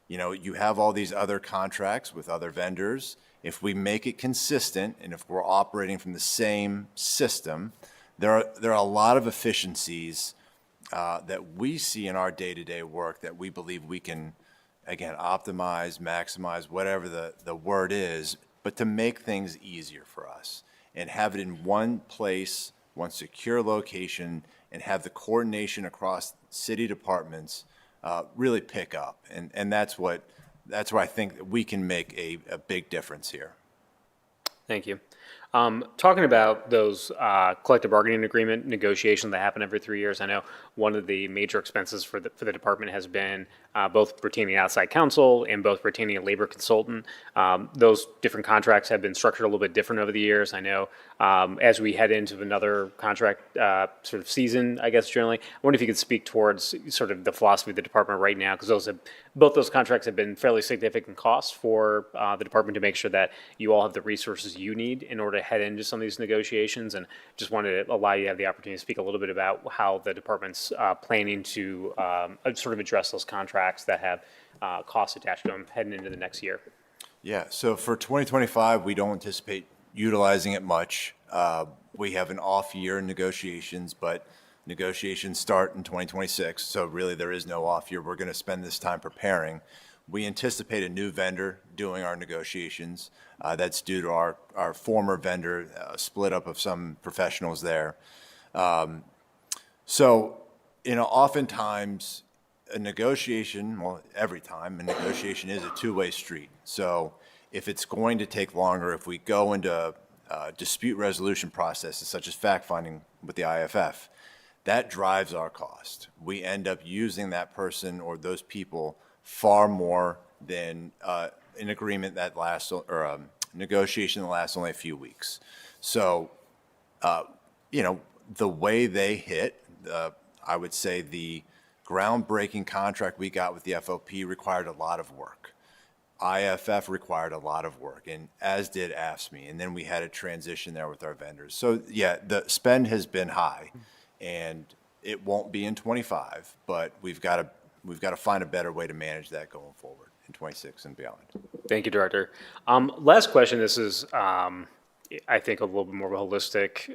you have all these other contracts with other vendors. If we make it consistent and if we're operating from the same system, there are a lot of efficiencies that we see in our day-to-day work that we believe we can, again, optimize, maximize, whatever the word is, but to make things easier for us and have it in one place, one secure location, and have the coordination across city departments really pick up. And that's where I think that we can make a big difference here. Thank you. Talking about those collective bargaining agreement negotiations that happen every 3 years, I know one of the major expenses for the department has been both retaining outside counsel and both retaining a labor consultant. Those different contracts have been structured a little bit different over the years. I know as we head into another contract sort of season, I guess generally, I wonder if you could speak towards sort of the philosophy of the department right now, because both those contracts have been fairly significant costs for the department to make sure that you all have the resources you need in order to head into some of these negotiations, and just wanted to allow you to have the opportunity to speak a little bit about how the department's planning to sort of address those contracts that have costs attached to them heading into the next year. Yeah, so for 2025, we don't anticipate utilizing it much. We have an off year in negotiations, but negotiations start in 2026, so really there is no off year. We're going to spend this time preparing. We anticipate a new vendor doing our negotiations. That's due to our former vendor, split up of some professionals there. So, oftentimes a negotiation, well, every time, a negotiation is a two-way street. So if it's going to take longer, if we go into dispute resolution processes such as fact-finding with the IFF, that drives our cost. We end up using that person or those people far more than an agreement that lasts or a negotiation that lasts only a few weeks. So, the way they hit, I would say the groundbreaking contract we got with the FOP required a lot of work. IFF required a lot of work, and as did AFSCME, and then we had a transition there with our vendors. So yeah, the spend has been high, and it won't be in '25, but we've got to find a better way to manage that going forward in '26 and beyond. Thank you, Director. Last question. This is, I think, a little bit more of a holistic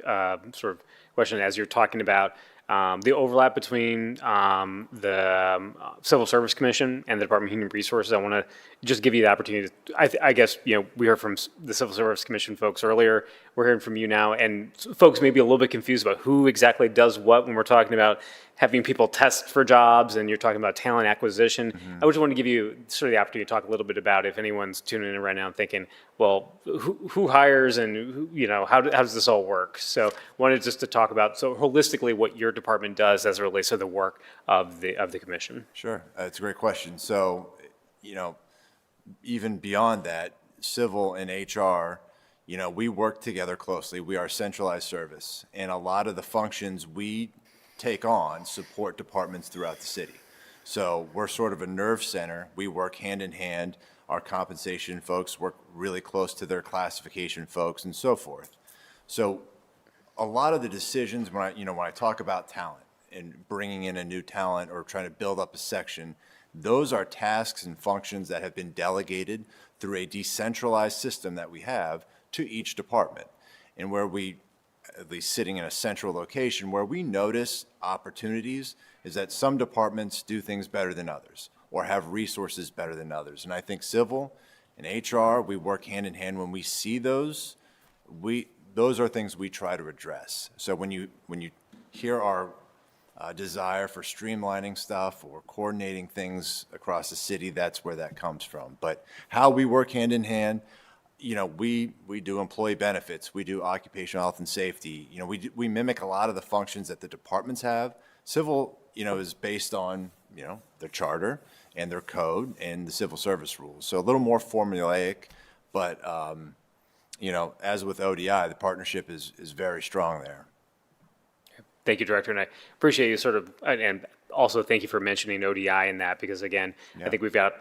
sort of question as you're talking about the overlap between the Civil Service Commission and the Department of Human Resources. I want to just give you the opportunity. I guess, we heard from the Civil Service Commission folks earlier. We're hearing from you now, and folks may be a little bit confused about who exactly does what when we're talking about having people test for jobs and you're talking about talent acquisition. I just want to give you sort of the opportunity to talk a little bit about if anyone's tuning in right now and thinking, well, who hires and how does this all work? So wanted just to talk about holistically what your department does as it relates to the work of the commission. Sure, it's a great question. So, even beyond that, civil and HR, we work together closely. We are a centralized service, and a lot of the functions we take on support departments throughout the city. So we're sort of a nerve center. We work hand in hand. Our compensation folks work really close to their classification folks and so forth. So a lot of the decisions when I talk about talent and bringing in a new talent or trying to build up a section, those are tasks and functions that have been delegated through a decentralized system that we have to each department, and where we, at least sitting in a central location, where we notice opportunities is that some departments do things better than others or have resources better than others. And I think civil and HR, we work hand in hand. When we see those are things we try to address. So when you hear our desire for streamlining stuff or coordinating things across the city, that's where that comes from. But how we work hand in hand, we do employee benefits, we do occupational health and safety. We mimic a lot of the functions that the departments have. Civil, is based on, their charter and their code and the civil service rules. So a little more formulaic, but, as with ODI, the partnership is very strong there. Thank you, Director, and I appreciate you and also thank you for mentioning ODI in that, because again, I think we've got,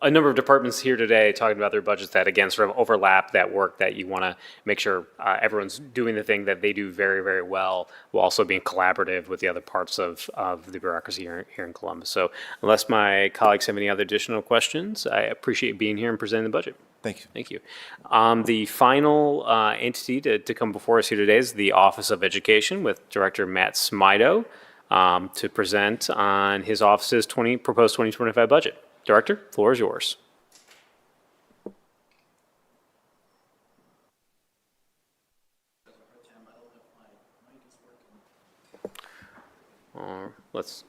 a number of departments here today talking about their budgets that, again, sort of overlap that work that you want to make sure everyone's doing the thing that they do very, very well, while also being collaborative with the other parts of the bureaucracy here in Columbus. So unless my colleagues have any other additional questions, I appreciate being here and presenting the budget. Thank you. Thank you. The final entity to come before us here today is the Office of Education with Director Matt Smido to present on his office's proposed 2025 budget. Director, floor is yours. Let's.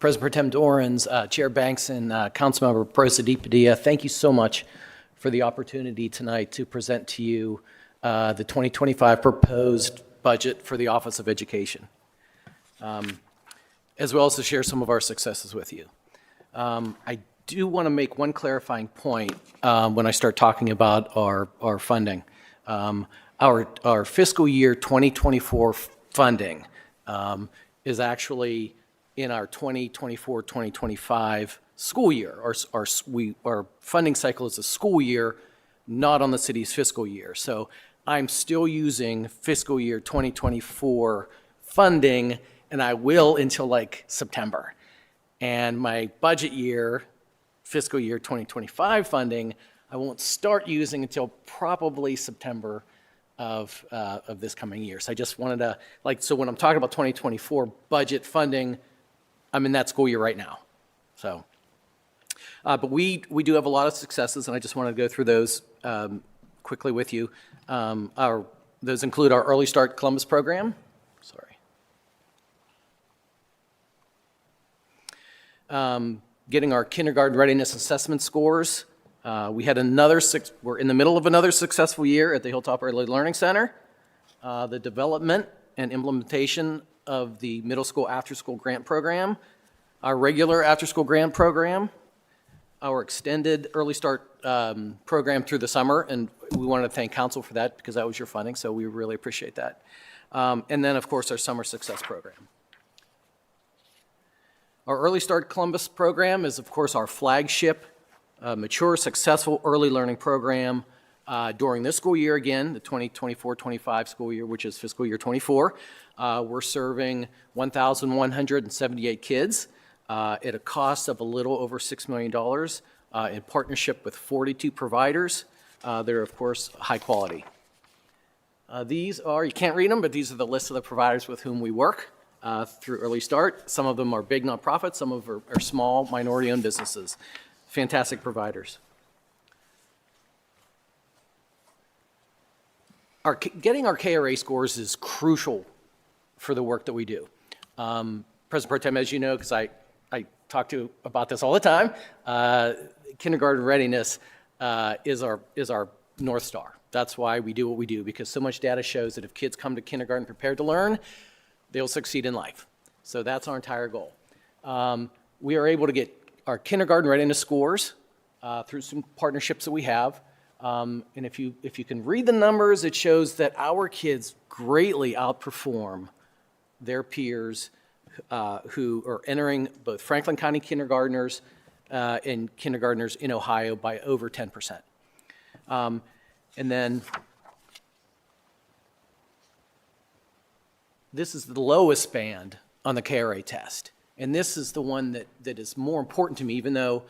President Pro Tem Dorans, Chair Banks, and Councilmember Brosa Padilla, thank you so much for the opportunity tonight to present to you the 2025 proposed budget for the Office of Education, as well as to share some of our successes with you. I do want to make one clarifying point when I start talking about our funding. Our fiscal year 2024 funding is actually in our 2024-2025 school year. Our funding cycle is a school year, not on the city's fiscal year. So I'm still using fiscal year 2024 funding, and I will until like September. And my budget year, fiscal year 2025 funding, I won't start using until probably September of this coming year. So I just wanted to, so when I'm talking about 2024 budget funding, I'm in that school year right now. So, but we do have a lot of successes, and I just wanted to go through those quickly with you. Those include our Early Start Columbus program. Getting our kindergarten readiness assessment scores. We're in the middle of another successful year at the Hilltop Early Learning Center. The development and implementation of the middle school after-school grant program, our regular after-school grant program, our extended Early Start program through the summer, and we wanted to thank council for that because that was your funding, so we really appreciate that. And then, of course, our summer success program. Our Early Start Columbus program is, of course, our flagship, mature, successful early learning program during this school year, again, the 2024-25 school year, which is fiscal year '24. We're serving 1,178 kids at a cost of a little over $6 million in partnership with 42 providers. They're, of course, high quality. These are, you can't read them, but these are the list of the providers with whom we work through Early Start. Some of them are big nonprofits, some of them are small minority-owned businesses. Fantastic providers. Getting our KRA scores is crucial for the work that we do. President Pro Tem, as you know, because I talk to you about this all the time, kindergarten readiness is our North Star. That's why we do what we do, because so much data shows that if kids come to kindergarten prepared to learn, they'll succeed in life. So that's our entire goal. We are able to get our kindergarten readiness scores through some partnerships that we have. And if you can read the numbers, it shows that our kids greatly outperform their peers who are entering both Franklin County kindergartners and kindergartners in Ohio by over 10%. And then this is the lowest band on the KRA test. And this is the one that is more important to me, even though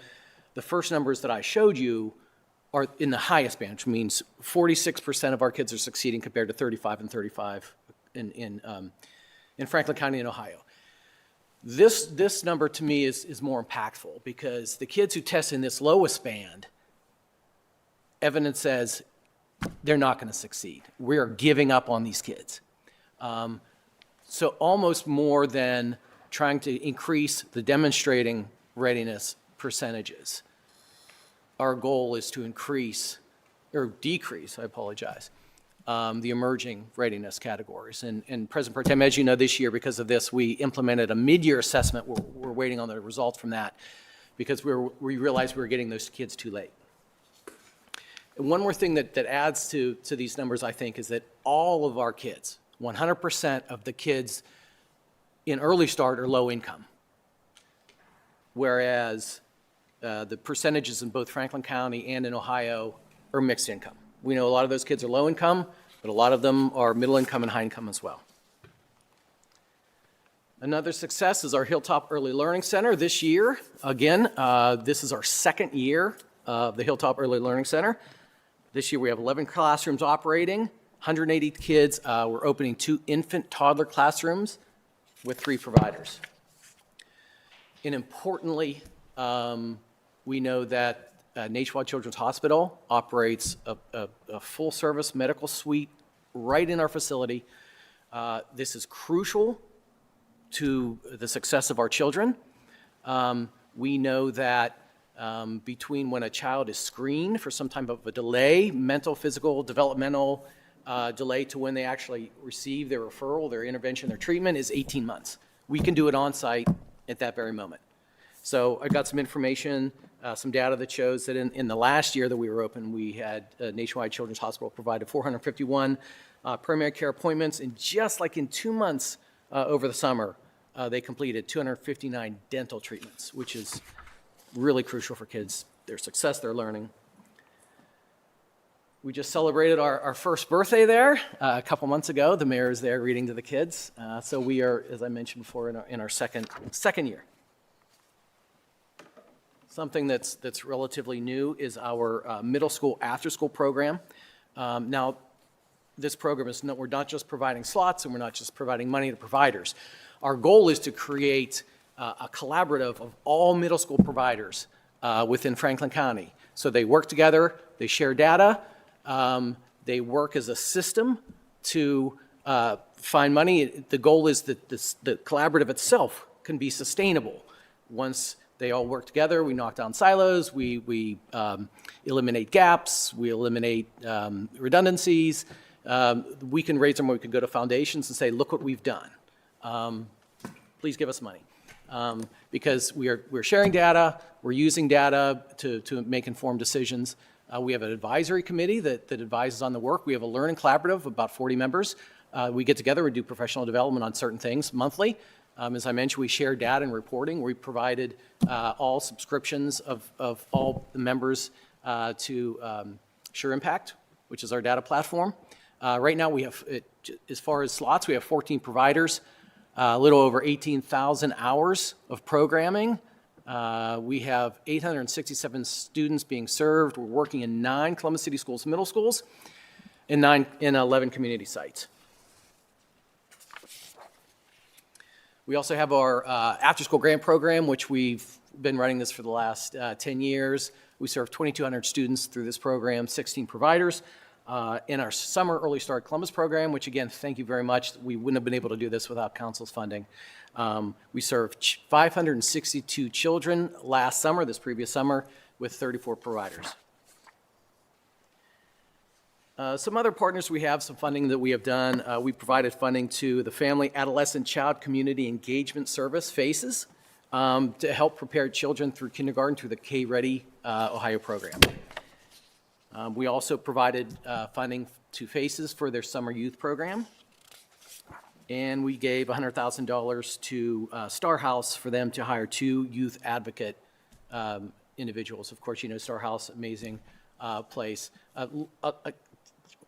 the first numbers that I showed you are in the highest band, which means 46% of our kids are succeeding compared to 35 and 35 in Franklin County in Ohio. This number to me is more impactful because the kids who test in this lowest band, evidence says they're not going to succeed. We are giving up on these kids. So almost more than trying to increase the demonstrating readiness percentages, our goal is to increase, or decrease, I apologize, the emerging readiness categories. And President Pro Tem, as you know, this year, because of this, we implemented a mid-year assessment. We're waiting on the results from that because we realized we were getting those kids too late. And one more thing that adds to these numbers, I think, is that all of our kids, 100% of the kids in Early Start are low income, whereas the percentages in both Franklin County and in Ohio are mixed income. We know a lot of those kids are low income, but a lot of them are middle income and high income as well. Another success is our Hilltop Early Learning Center this year. Again, this is our second year of the Hilltop Early Learning Center. This year we have 11 classrooms operating, 180 kids. We're opening 2 infant toddler classrooms with 3 providers. And importantly, we know that Nationwide Children's Hospital operates a full-service medical suite right in our facility. This is crucial to the success of our children. We know that between when a child is screened for some type of a delay, mental, physical, developmental delay to when they actually receive their referral, their intervention, their treatment is 18 months. We can do it on-site at that very moment. So I got some information, some data that shows that in the last year that we were open, we had Nationwide Children's Hospital provided 451 primary care appointments, and just like in 2 months over the summer, they completed 259 dental treatments, which is really crucial for kids, their success, their learning. We just celebrated our first birthday there a couple months ago. The mayor is there reading to the kids. So we are, as I mentioned before, in our second year. Something that's relatively new is our middle school after-school program. Now, this program is we're not just providing slots and we're not just providing money to providers. Our goal is to create a collaborative of all middle school providers within Franklin County. So they work together, they share data, they work as a system to find money. The goal is that the collaborative itself can be sustainable. Once they all work together, we knock down silos, we eliminate gaps, we eliminate redundancies. We can raise them, we can go to foundations and say, look what we've done. Please give us money. Because we're sharing data, we're using data to make informed decisions. We have an advisory committee that advises on the work. We have a learning collaborative of about 40 members. We get together, we do professional development on certain things monthly. As I mentioned, we share data and reporting. We provided all subscriptions of all the members to Sure Impact, which is our data platform. Right now, we have, as far as slots, we have 14 providers, a little over 18,000 hours of programming. We have 867 students being served. We're working in 9 Columbus City Schools middle schools and 11 community sites. We also have our after-school grant program, which we've been running this for the last 10 years. We serve 2,200 students through this program, 16 providers. In our Summer Early Start Columbus program, which again, thank you very much. We wouldn't have been able to do this without council's funding. We served 562 children last summer, this previous summer, with 34 providers. Some other partners we have, some funding that we have done. We provided funding to the Family Adolescent Child Community Engagement Service, FACES, to help prepare children through kindergarten through the K-Ready Ohio program. We also provided funding to FACES for their summer youth program. And we gave $100,000 to Star House for them to hire 2 youth advocate individuals. Of course, you know Star House, amazing place. A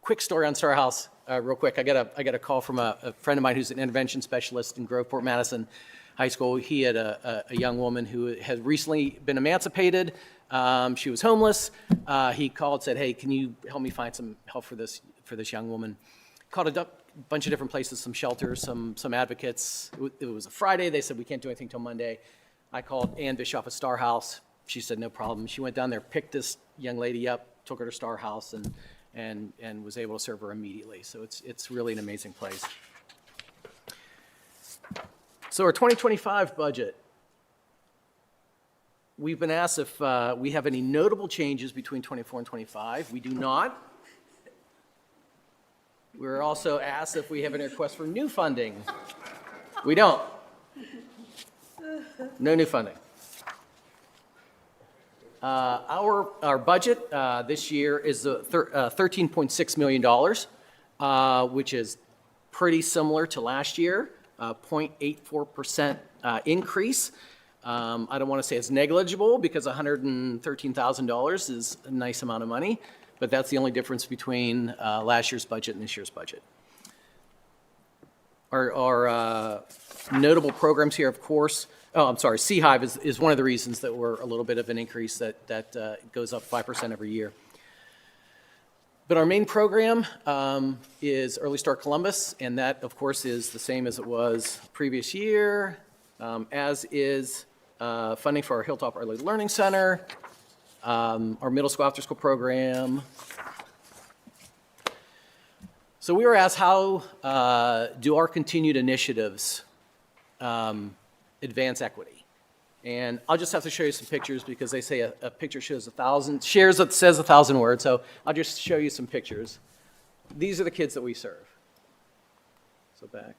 quick story on Star House, real quick. I got a call from a friend of mine who's an intervention specialist in Groveport Madison High School. He had a young woman who had recently been emancipated. She was homeless. He called, said, "Hey, can you help me find some help for this young woman?" Called a bunch of different places, some shelters, some advocates. It was a Friday. They said, "We can't do anything till Monday." I called Ann Bischoff at Star House. She said, "No problem." She went down there, picked this young lady up, took her to Star House, and was able to serve her immediately. So it's really an amazing place. So our 2025 budget. We've been asked if we have any notable changes between 24 and 25. We do not. We were also asked if we have any requests for new funding. We don't. No new funding. Our budget this year is $13.6 million, which is pretty similar to last year, 0.84% increase. I don't want to say it's negligible because $113,000 is a nice amount of money, but that's the only difference between last year's budget and this year's budget. Our notable programs here, of course, C-Hive is one of the reasons that we're a little bit of an increase that goes up 5% every year. But our main program is Early Start Columbus, and that, of course, is the same as it was previous year, as is funding for our Hilltop Early Learning Center, our middle school after-school program. So we were asked, how do our continued initiatives advance equity? And I'll just have to show you some pictures because they say a picture shows 1,000, shares that says 1,000 words, so I'll just show you some pictures. These are the kids that we serve. So back.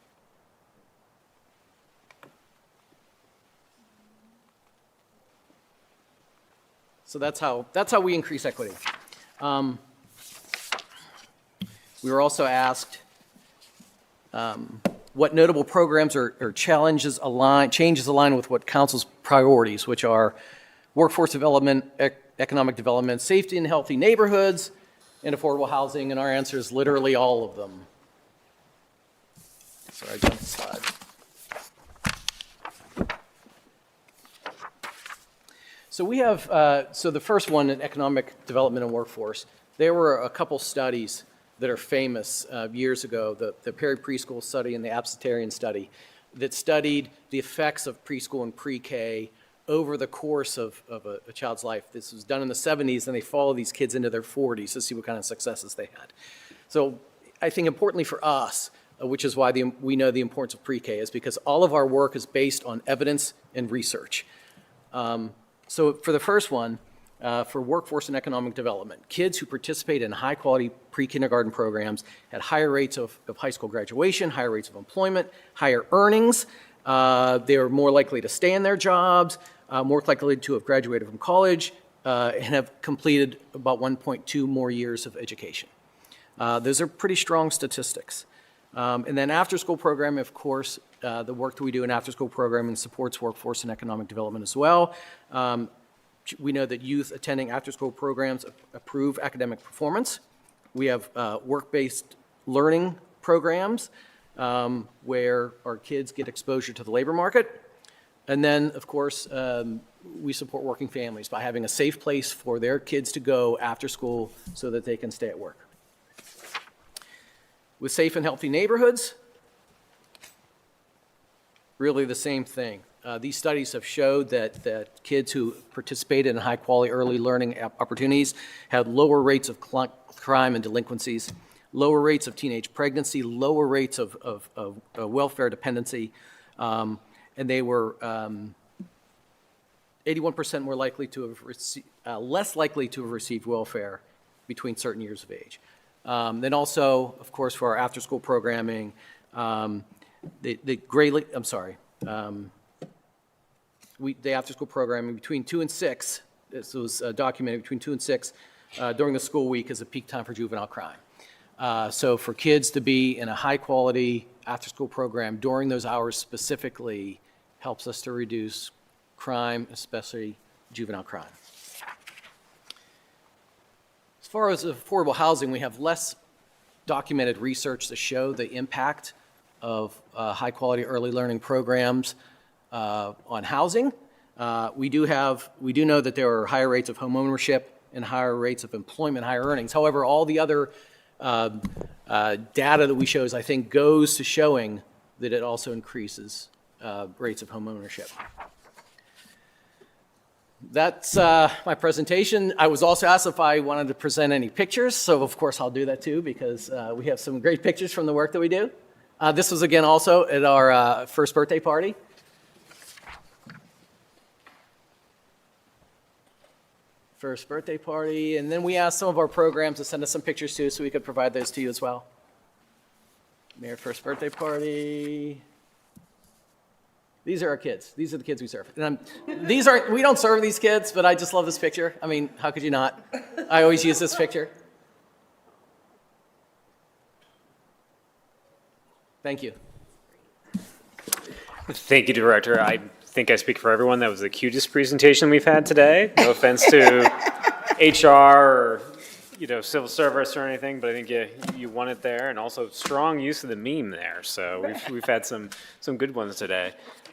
So that's how we increase equity. We were also asked what notable programs or changes align with what council's priorities, which are workforce development, economic development, safety and healthy neighborhoods, and affordable housing, and our answer is literally all of them. Sorry, I jumped the slide. So we have, so the first one in economic development and workforce, there were a couple studies that are famous years ago, the Perry Preschool study and the Absentarian study, that studied the effects of preschool and pre-K over the course of a child's life. This was done in the 70s, and they followed these kids into their 40s to see what kind of successes they had. So I think importantly for us, which is why we know the importance of pre-K, is because all of our work is based on evidence and research. So for the first one, for workforce and economic development, kids who participate in high-quality pre-kindergarten programs had higher rates of high school graduation, higher rates of employment, higher earnings. They were more likely to stay in their jobs, more likely to have graduated from college, and have completed about 1.2 more years of education. Those are pretty strong statistics. And then after-school program, of course, the work that we do in after-school programming supports workforce and economic development as well. We know that youth attending after-school programs improve academic performance. We have work-based learning programs where our kids get exposure to the labor market. And then, of course, we support working families by having a safe place for their kids to go after school so that they can stay at work. With safe and healthy neighborhoods, really the same thing. These studies have showed that kids who participated in high-quality early learning opportunities had lower rates of crime and delinquencies, lower rates of teenage pregnancy, lower rates of welfare dependency, and they were 81% more likely to have less likely to have received welfare between certain years of age. Then also, of course, for our after-school programming, the after-school programming between 2 and 6, this was documented between 2 and 6 during the school week is a peak time for juvenile crime. So for kids to be in a high-quality after-school program during those hours specifically helps us to reduce crime, especially juvenile crime. As far as affordable housing, we have less documented research to show the impact of high-quality early learning programs on housing. We do know that there are higher rates of home ownership and higher rates of employment, higher earnings. However, all the other data that we show, I think, goes to showing that it also increases rates of home ownership. That's my presentation. I was also asked if I wanted to present any pictures, so of course I'll do that too because we have some great pictures from the work that we do. This was again also at our first birthday party. First birthday party, and then we asked some of our programs to send us some pictures too so we could provide those to you as well. Mayor first birthday party. These are our kids. These are the kids we serve. And we don't serve these kids, but I just love this picture. I mean, how could you not? I always use this picture. Thank you. Thank you, Director. I think I speak for everyone. That was the cutest presentation we've had today. No offense to HR or civil service or anything, but I think you won it there, and also strong use of the meme there. So we've had some good ones today.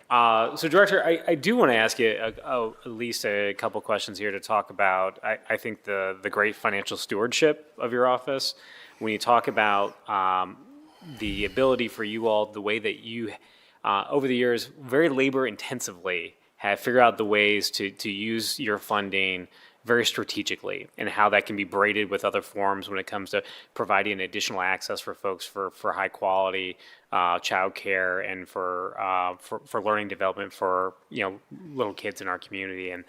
So, Director, I do want to ask you at least a couple questions here to talk about, I think, the great financial stewardship of your office. When you talk about the ability for you all, the way that you, over the years, very labor intensively have figured out the ways to use your funding very strategically and how that can be braided with other forms when it comes to providing additional access for folks for high quality childcare and for learning development for little kids in our community. And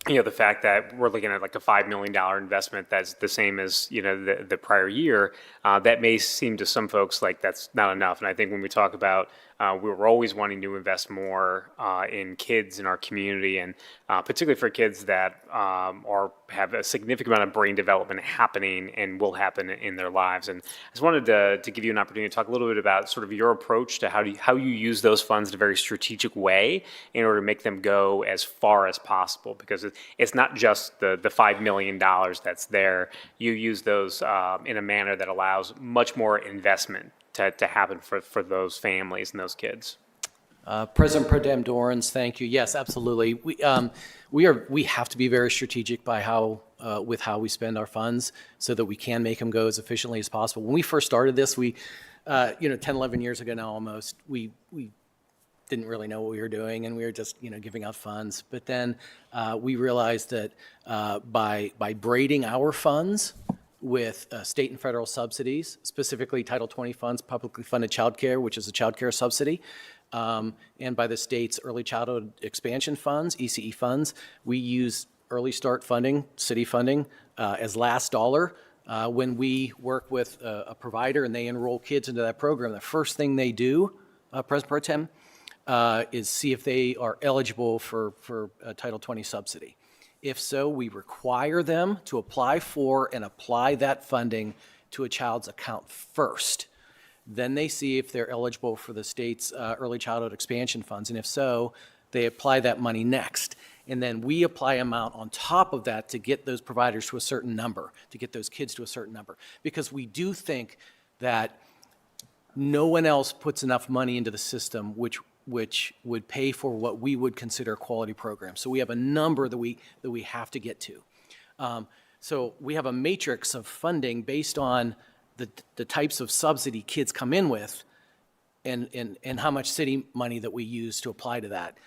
the fact that we're looking at like a $5 million investment that's the same as the prior year, that may seem to some folks like that's not enough. And I think when we talk about we're always wanting to invest more in kids in our community, and particularly for kids that have a significant amount of brain development happening and will happen in their lives. And I just wanted to give you an opportunity to talk a little bit about sort of your approach to how you use those funds in a very strategic way in order to make them go as far as possible, because it's not just the $5 million that's there. You use those in a manner that allows much more investment to happen for those families and those kids. President Pro Tem Dorans, thank you. Yes, absolutely. We have to be very strategic with how we spend our funds so that we can make them go as efficiently as possible. When we first started this, 10, 11 years ago now almost, we didn't really know what we were doing, and we were just giving out funds. But then we realized that by braiding our funds with state and federal subsidies, specifically Title 20 funds, publicly funded child care, which is a child care subsidy, and by the state's early childhood expansion funds, ECE funds, we use early start funding, city funding, as last dollar. When we work with a provider and they enroll kids into that program, the first thing they do, President Pro Tem, is see if they are eligible for a Title 20 subsidy. If so, we require them to apply for and apply that funding to a child's account first. Then they see if they're eligible for the state's early childhood expansion funds, and if so, they apply that money next. And then we apply amount on top of that to get those providers to a certain number, to get those kids to a certain number. Because we do think that no one else puts enough money into the system which would pay for what we would consider a quality program. So we have a number that we have to get to. So we have a matrix of funding based on the types of subsidy kids come in with and how much city money that we use to apply to that.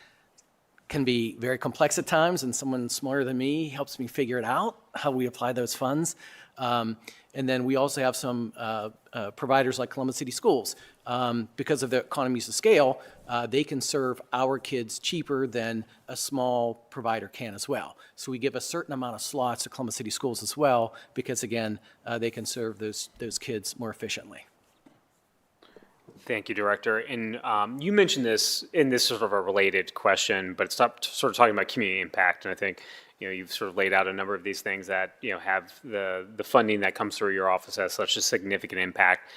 Can be very complex at times, and someone smarter than me helps me figure it out, how we apply those funds. And then we also have some providers like Columbus City Schools. Because of the economies of scale, they can serve our kids cheaper than a small provider can as well. So we give a certain amount of slots to Columbus City Schools as well, because again, they can serve those kids more efficiently. Thank you, Director. And you mentioned this in this sort of a related question, but it's not sort of talking about community impact. And I think, you've sort of laid out a number of these things that, have the funding that comes through your office has such a significant impact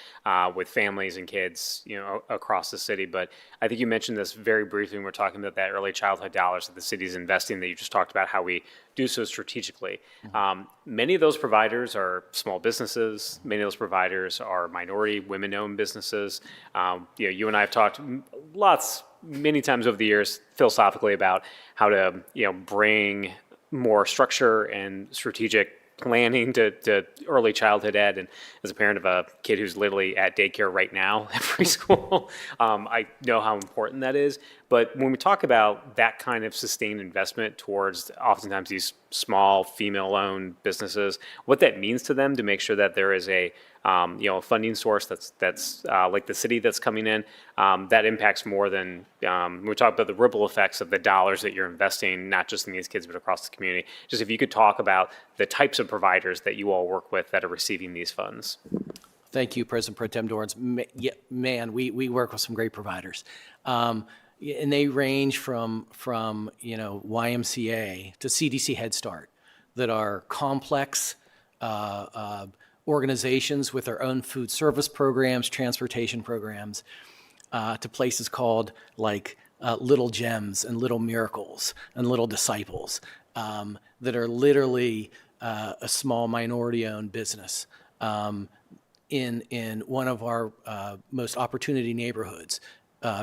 with families and kids, across the city. But I think you mentioned this very briefly when we're talking about that early childhood dollars that the city is investing, that you just talked about how we do so strategically. Many of those providers are small businesses. Many of those providers are minority, women-owned businesses. You and I have talked many times over the years philosophically about how to, bring more structure and strategic planning to early childhood ed. And as a parent of a kid who's literally at daycare right now at preschool, I know how important that is. But when we talk about that kind of sustained investment towards oftentimes these small female-owned businesses, what that means to them to make sure that there is a funding source that's like the city that's coming in, that impacts more than, we talk about the ripple effects of the dollars that you're investing, not just in these kids, but across the community. Just if you could talk about the types of providers that you all work with that are receiving these funds. Thank you, President Pro Tem Dorans. Man, we work with some great providers. And they range from YMCA to CDC Head Start, that are complex organizations with their own food service programs, transportation programs, to places called like Little Gems and Little Miracles and Little Disciples, that are literally a small minority-owned business in one of our most opportunity neighborhoods.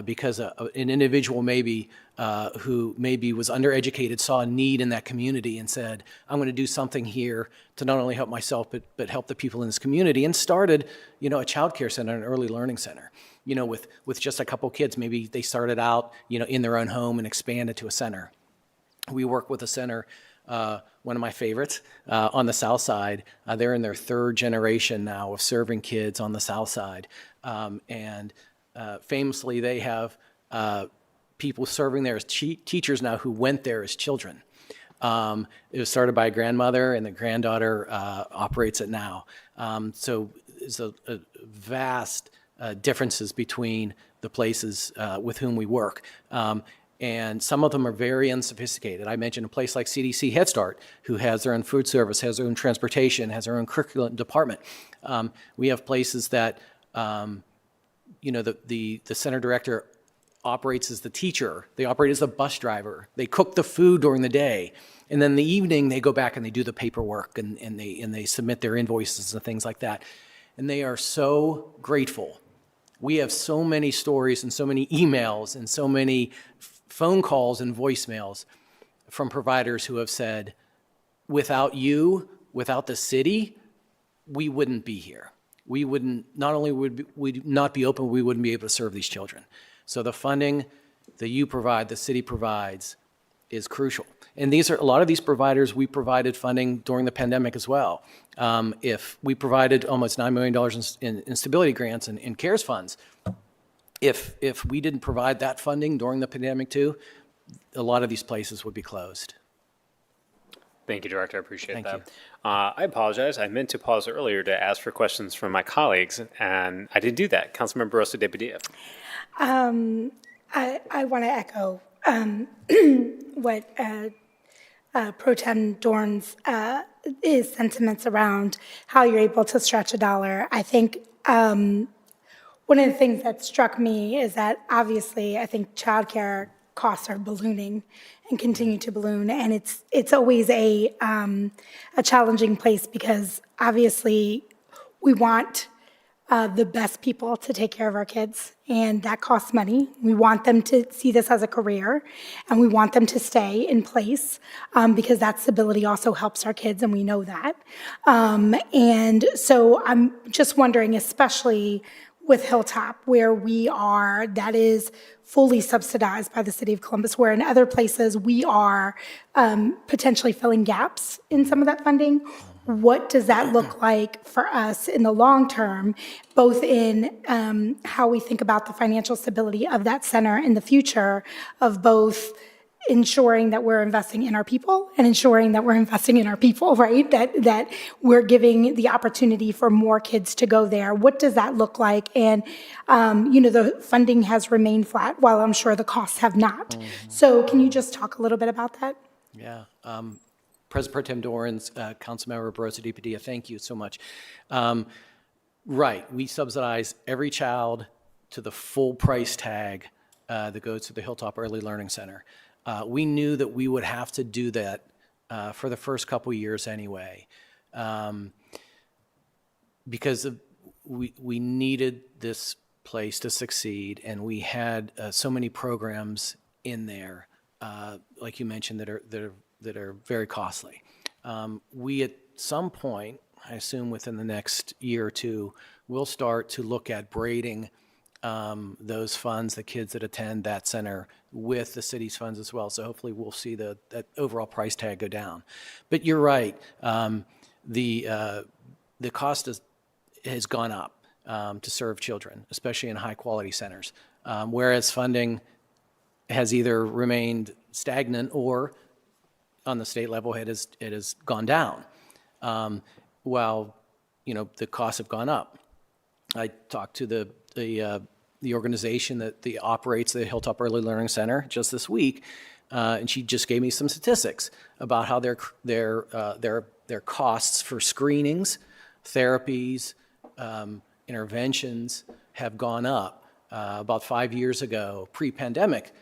Because an individual who maybe was undereducated saw a need in that community and said, I'm going to do something here to not only help myself, but help the people in this community, and started, a child care center, an early learning center, with just a couple kids. Maybe they started out, in their own home and expanded to a center. We work with a center, one of my favorites, on the South Side. They're in their third generation now of serving kids on the South Side. Famously, they have people serving there as teachers now who went there as children. It was started by a grandmother, and the granddaughter operates it now. So there's a vast differences between the places with whom we work. And some of them are very unsophisticated. I mentioned a place like CDC Head Start, who has their own food service, has their own transportation, has their own curriculum department. We have places that the center director operates as the teacher. They operate as the bus driver. They cook the food during the day. And then in the evening, they go back and they do the paperwork and they submit their invoices and things like that. And they are so grateful. We have so many stories and so many emails and so many phone calls and voicemails from providers who have said, without you, without the city, we wouldn't be here. We wouldn't, not only would we not be open, we wouldn't be able to serve these children. So the funding that you provide, the city provides, is crucial. And a lot of these providers, we provided funding during the pandemic as well. If we provided almost $9 million in stability grants and CARES funds, if we didn't provide that funding during the pandemic too, a lot of these places would be closed. Thank you, Director. I appreciate Thank that. you. I apologize. I meant to pause earlier to ask for questions from my colleagues, and I didn't do that. Councilmember Rosa de Padilla. I want to echo what Pro Tem Dorn's his sentiments around how you're able to stretch a dollar. I think one of the things that struck me is that obviously I think childcare costs are ballooning and continue to balloon, and it's always a challenging place because obviously we want the best people to take care of our kids, and that costs money. We want them to see this as a career, and we want them to stay in place because that stability also helps our kids, and we know that. And so I'm just wondering, especially with Hilltop, where we are, that is fully subsidized by the city of Columbus, where in other places we are potentially filling gaps in some of that funding. What does that look like for us in the long term, both in how we think about the financial stability of that center in the future, of both ensuring that we're investing in our people and ensuring that we're investing in our people, right? That we're giving the opportunity for more kids to go there. What does that look like? And, the funding has remained flat, while I'm sure the costs have not. So can you just talk a little bit about that? Yeah. President Pro Tem Dorans, Councilmember Barosa de Padilla, thank you so much. Right, we subsidize every child to the full price tag that goes to the Hilltop Early Learning Center. We knew that we would have to do that for the first couple years anyway, because we needed this place to succeed, and we had so many programs in there, like you mentioned, that are very costly. We at some point, I assume within the next year or two, will start to look at braiding those funds, the kids that attend that center, with the city's funds as well. So hopefully we'll see that overall price tag go down. But you're right, the cost has gone up to serve children, especially in high quality centers, whereas funding has either remained stagnant or on the state level it has gone down, while the costs have gone up. I talked to the organization that operates the Hilltop Early Learning Center just this week, and she just gave me some statistics about how their costs for screenings, therapies, interventions have gone up. About 5 years ago, pre-pandemic,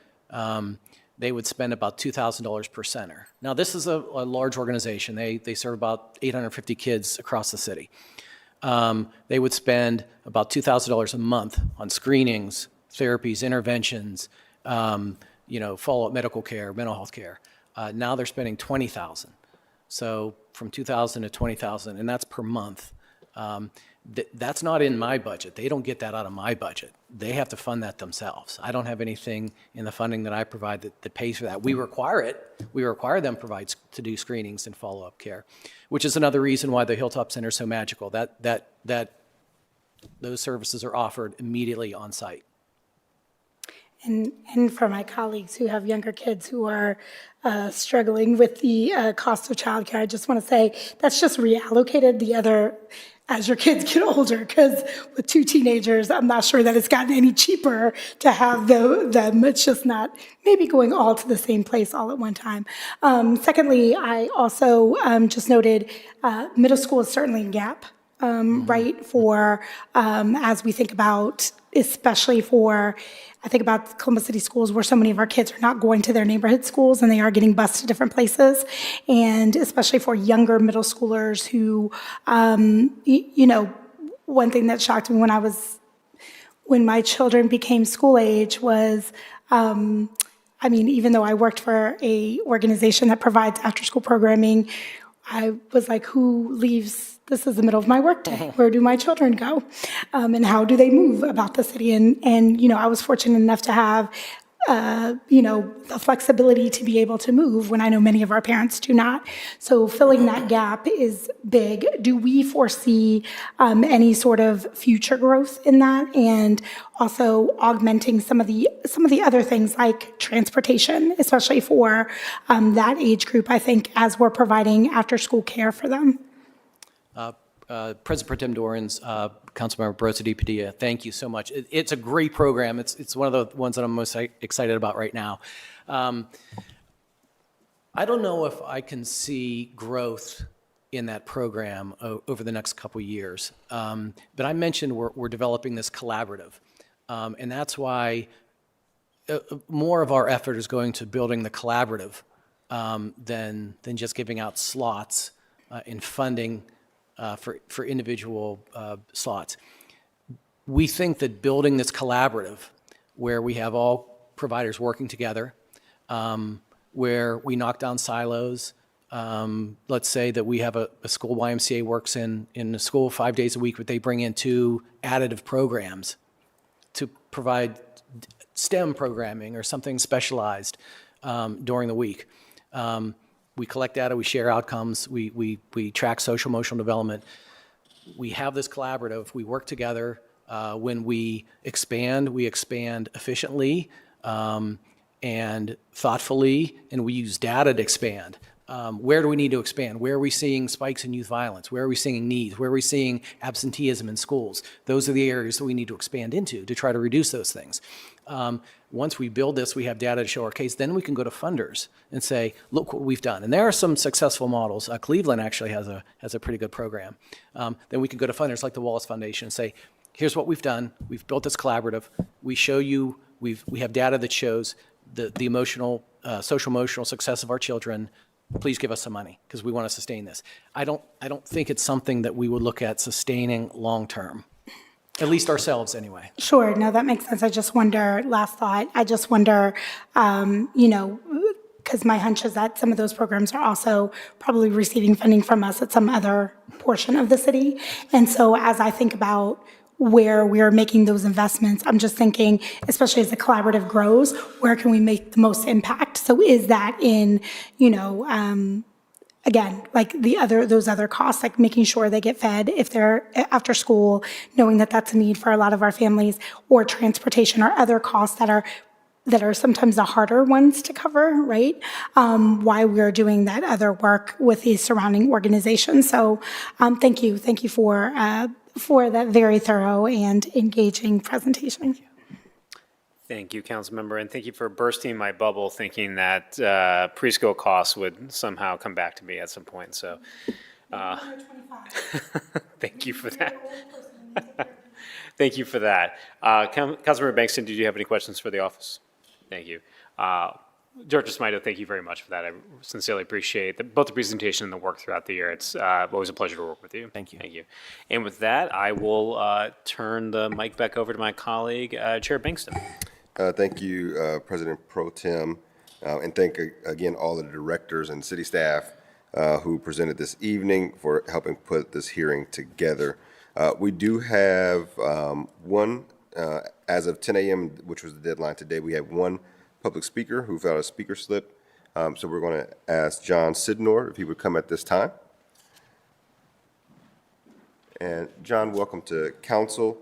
they would spend about $2,000 per center. Now, this is a large organization. They serve about 850 kids across the city. They would spend about $2,000 a month on screenings, therapies, interventions, follow-up medical care, mental health care. Now they're spending $20,000. So from $2,000 to $20,000, and that's per month. That's not in my budget. They don't get that out of my budget. They have to fund that themselves. I don't have anything in the funding that I provide that pays for that. We require it. We require them to do screenings and follow-up care, which is another reason why the Hilltop Center is so magical. That those services are offered immediately on site. And for my colleagues who have younger kids who are struggling with the cost of childcare, I just want to say that's just reallocated as your kids get older, because with 2 teenagers, I'm not sure that it's gotten any cheaper to have them. It's just not maybe going all to the same place all at one time. Secondly, I also just noted middle school is certainly a gap, right, for as we think about, especially I think about Columbus City Schools, where so many of our kids are not going to their neighborhood schools and they are getting bused to different places. And especially for younger middle schoolers who, one thing that shocked me when my children became school age was, even though I worked for a organization that provides after-school programming, I was like, who leaves? This is the middle of my workday. Where do my children go? And how do they move about the city? And I was fortunate enough to have, the flexibility to be able to move when I know many of our parents do not. So filling that gap is big. Do we foresee any sort of future growth in that? And also augmenting some of the other things like transportation, especially for that age group, I think, as we're providing after-school care for them. President Pro Tem Dorans, Councilmember Barosa de Padilla, thank you so much. It's a great program. It's one of the ones that I'm most excited about right now. I don't know if I can see growth in that program over the next couple years. But I mentioned we're developing this collaborative. And that's why more of our effort is going to building the collaborative than just giving out slots in funding for individual slots. We think that building this collaborative where we have all providers working together, where we knock down silos. Let's say that we have a school YMCA works in a school 5 days a week, but they bring in 2 additive programs to provide STEM programming or something specialized during the week. We collect data, we share outcomes, we track social emotional development. We have this collaborative, we work together. When we expand efficiently and thoughtfully, and we use data to expand. Where do we need to expand? Where are we seeing spikes in youth violence? Where are we seeing needs? Where are we seeing absenteeism in schools? Those are the areas that we need to expand into to try to reduce those things. Once we build this, we have data to show our case, then we can go to funders and say, look what we've done. And there are some successful models. Cleveland actually has a pretty good program. Then we can go to funders like the Wallace Foundation and say, here's what we've done. We've built this collaborative. We show you, we have data that shows the emotional, social emotional success of our children. Please give us some money because we want to sustain this. I don't think it's something that we would look at sustaining long-term, at least ourselves anyway. Sure, no, that makes sense. I just wonder, last thought, I just wonder, because my hunch is that some of those programs are also probably receiving funding from us at some other portion of the city. And so as I think about where we're making those investments, I'm just thinking, especially as the collaborative grows, where can we make the most impact? So is that in, again, like those other costs, like making sure they get fed if they're after school, knowing that that's a need for a lot of our families, or transportation or other costs that are sometimes the harder ones to cover, right? Why we're doing that other work with these surrounding organizations. So thank you for that very thorough and engaging presentation. Thank you, Councilmember, and thank you for bursting my bubble thinking that preschool costs would somehow come back to me at some point. So thank you for that. Thank you for that. Councilmember Bankston, did you have any questions for the office? Thank you. Director Smito, thank you very much for that. I sincerely appreciate both the presentation and the work throughout the year. It's always a pleasure to work with you. Thank you. Thank you. And with that, I will turn the mic back over to my colleague, Chair Bankston. Thank you, President Pro Tem, and thank again all of the directors and city staff who presented this evening for helping put this hearing together. We do have one, as of 10 a.m., which was the deadline today, we have one public speaker who filled out a speaker slip. So we're going to ask John Sidnor if he would come at this time. And John, welcome to council.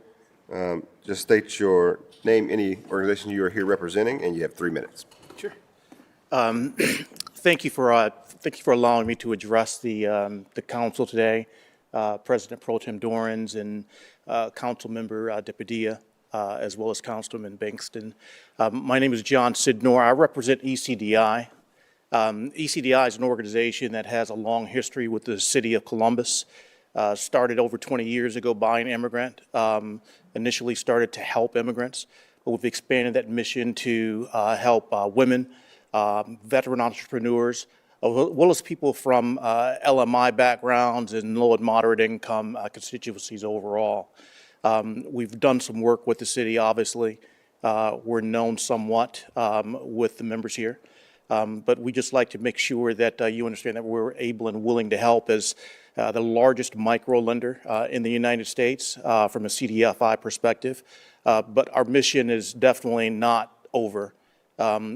Just state your name, any organization you are here representing, and you have 3 minutes. Sure. Thank you for allowing me to address the council today, President Pro Tem Dorans and Council Member DePadilla, as well as Councilman Bankston. My name is John Sidnor. I represent ECDI. ECDI is an organization that has a long history with the city of Columbus. Started over 20 years ago by an immigrant. Initially started to help immigrants, but we've expanded that mission to help women, veteran entrepreneurs, as well as people from LMI backgrounds and low and moderate income constituencies overall. We've done some work with the city, obviously. We're known somewhat with the members here. But we just like to make sure that you understand that we're able and willing to help as the largest micro lender in the United States from a CDFI perspective. But our mission is definitely not over.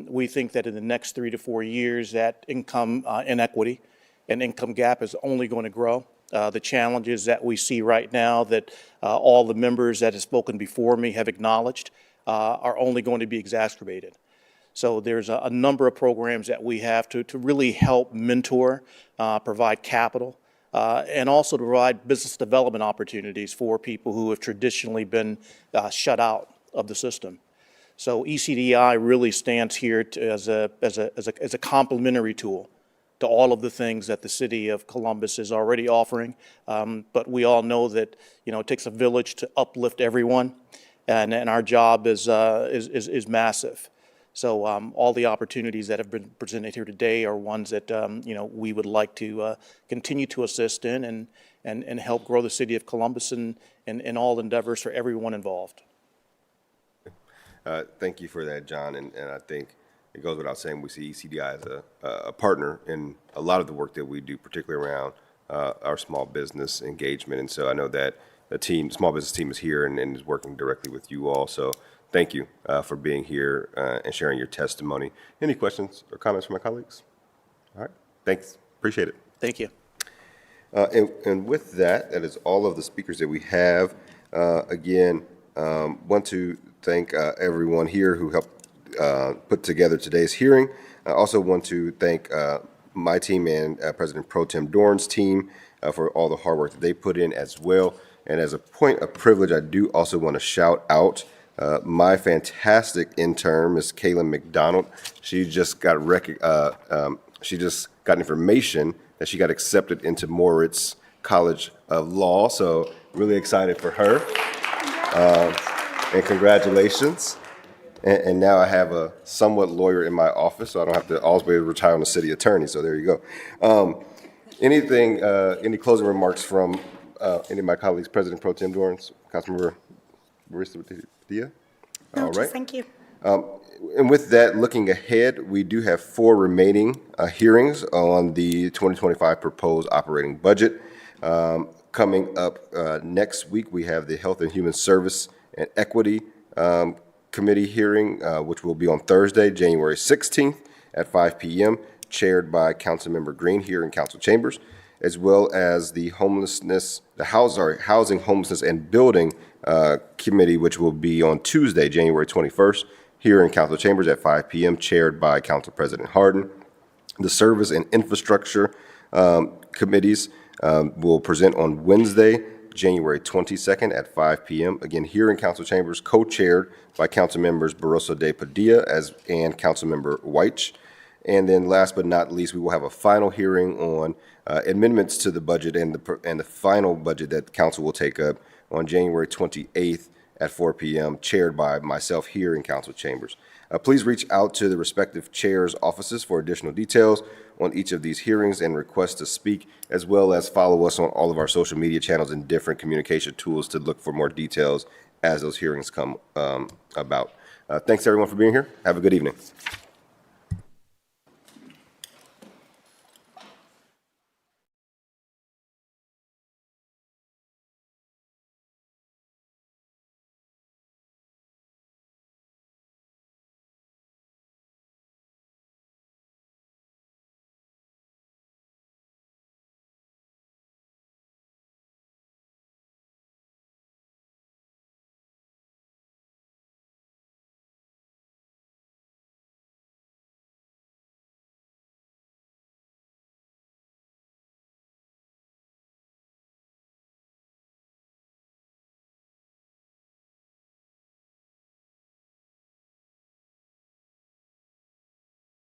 We think that in the next 3 to 4 years, that income inequity and income gap is only going to grow. The challenges that we see right now that all the members that have spoken before me have acknowledged are only going to be exacerbated. So there's a number of programs that we have to really help mentor, provide capital, and also to provide business development opportunities for people who have traditionally been shut out of the system. So ECDI really stands here as a complementary tool to all of the things that the city of Columbus is already offering. But we all know that, it takes a village to uplift everyone, and our job is massive. So all the opportunities that have been presented here today are ones that, we would like to continue to assist in and help grow the city of Columbus and all endeavors for everyone involved. Thank you for that, John, and I think it goes without saying we see ECDI as a partner in a lot of the work that we do, particularly around our small business engagement. And so I know that the small business team is here and is working directly with you all. So thank you for being here and sharing your testimony. Any questions or comments from my colleagues? All right, thanks, appreciate it. Thank you. And with that, that is all of the speakers that we have. Again, want to thank everyone here who helped put together today's hearing. I also want to thank my team and President Pro Tem Doran's team for all the hard work that they put in as well. And as a point of privilege, I do also want to shout out my fantastic intern, Ms. Kaylin McDonald. She just got information that she got accepted into Moritz College of Law. So really excited for her. And congratulations. And now I have a somewhat lawyer in my office, so I don't have to always be able to retire on the city attorney. So there you go. Any closing remarks from any of my colleagues, President Pro Tem Dorans, Councilmember Barista Padilla? No, All just right. thank you. And with that, looking ahead, we do have 4 remaining hearings on the 2025 proposed operating budget. Coming up next week, we have the Health and Human Service and Equity Committee hearing, which will be on Thursday, January 16th at 5 p.m., chaired by Councilmember Green here in Council Chambers, as well as the Housing, Homelessness, and Building Committee, which will be on Tuesday, January 21st, here in Council Chambers at 5 p.m., chaired by Council President Hardin. The Service and Infrastructure Committees will present on Wednesday, January 22nd at 5 p.m., again here in Council Chambers, co-chaired by Council Members Barroso de Padilla and Councilmember Weich. And then last but not least, we will have a final hearing on amendments to the budget and the final budget that Council will take up on January 28th at 4 p.m., chaired by myself here in Council Chambers. Please reach out to the respective chairs' offices for additional details on each of these hearings and request to speak, as well as follow us on all of our social media channels and different communication tools to look for more details as those hearings come about. Thanks, everyone, for being here. Have a good evening.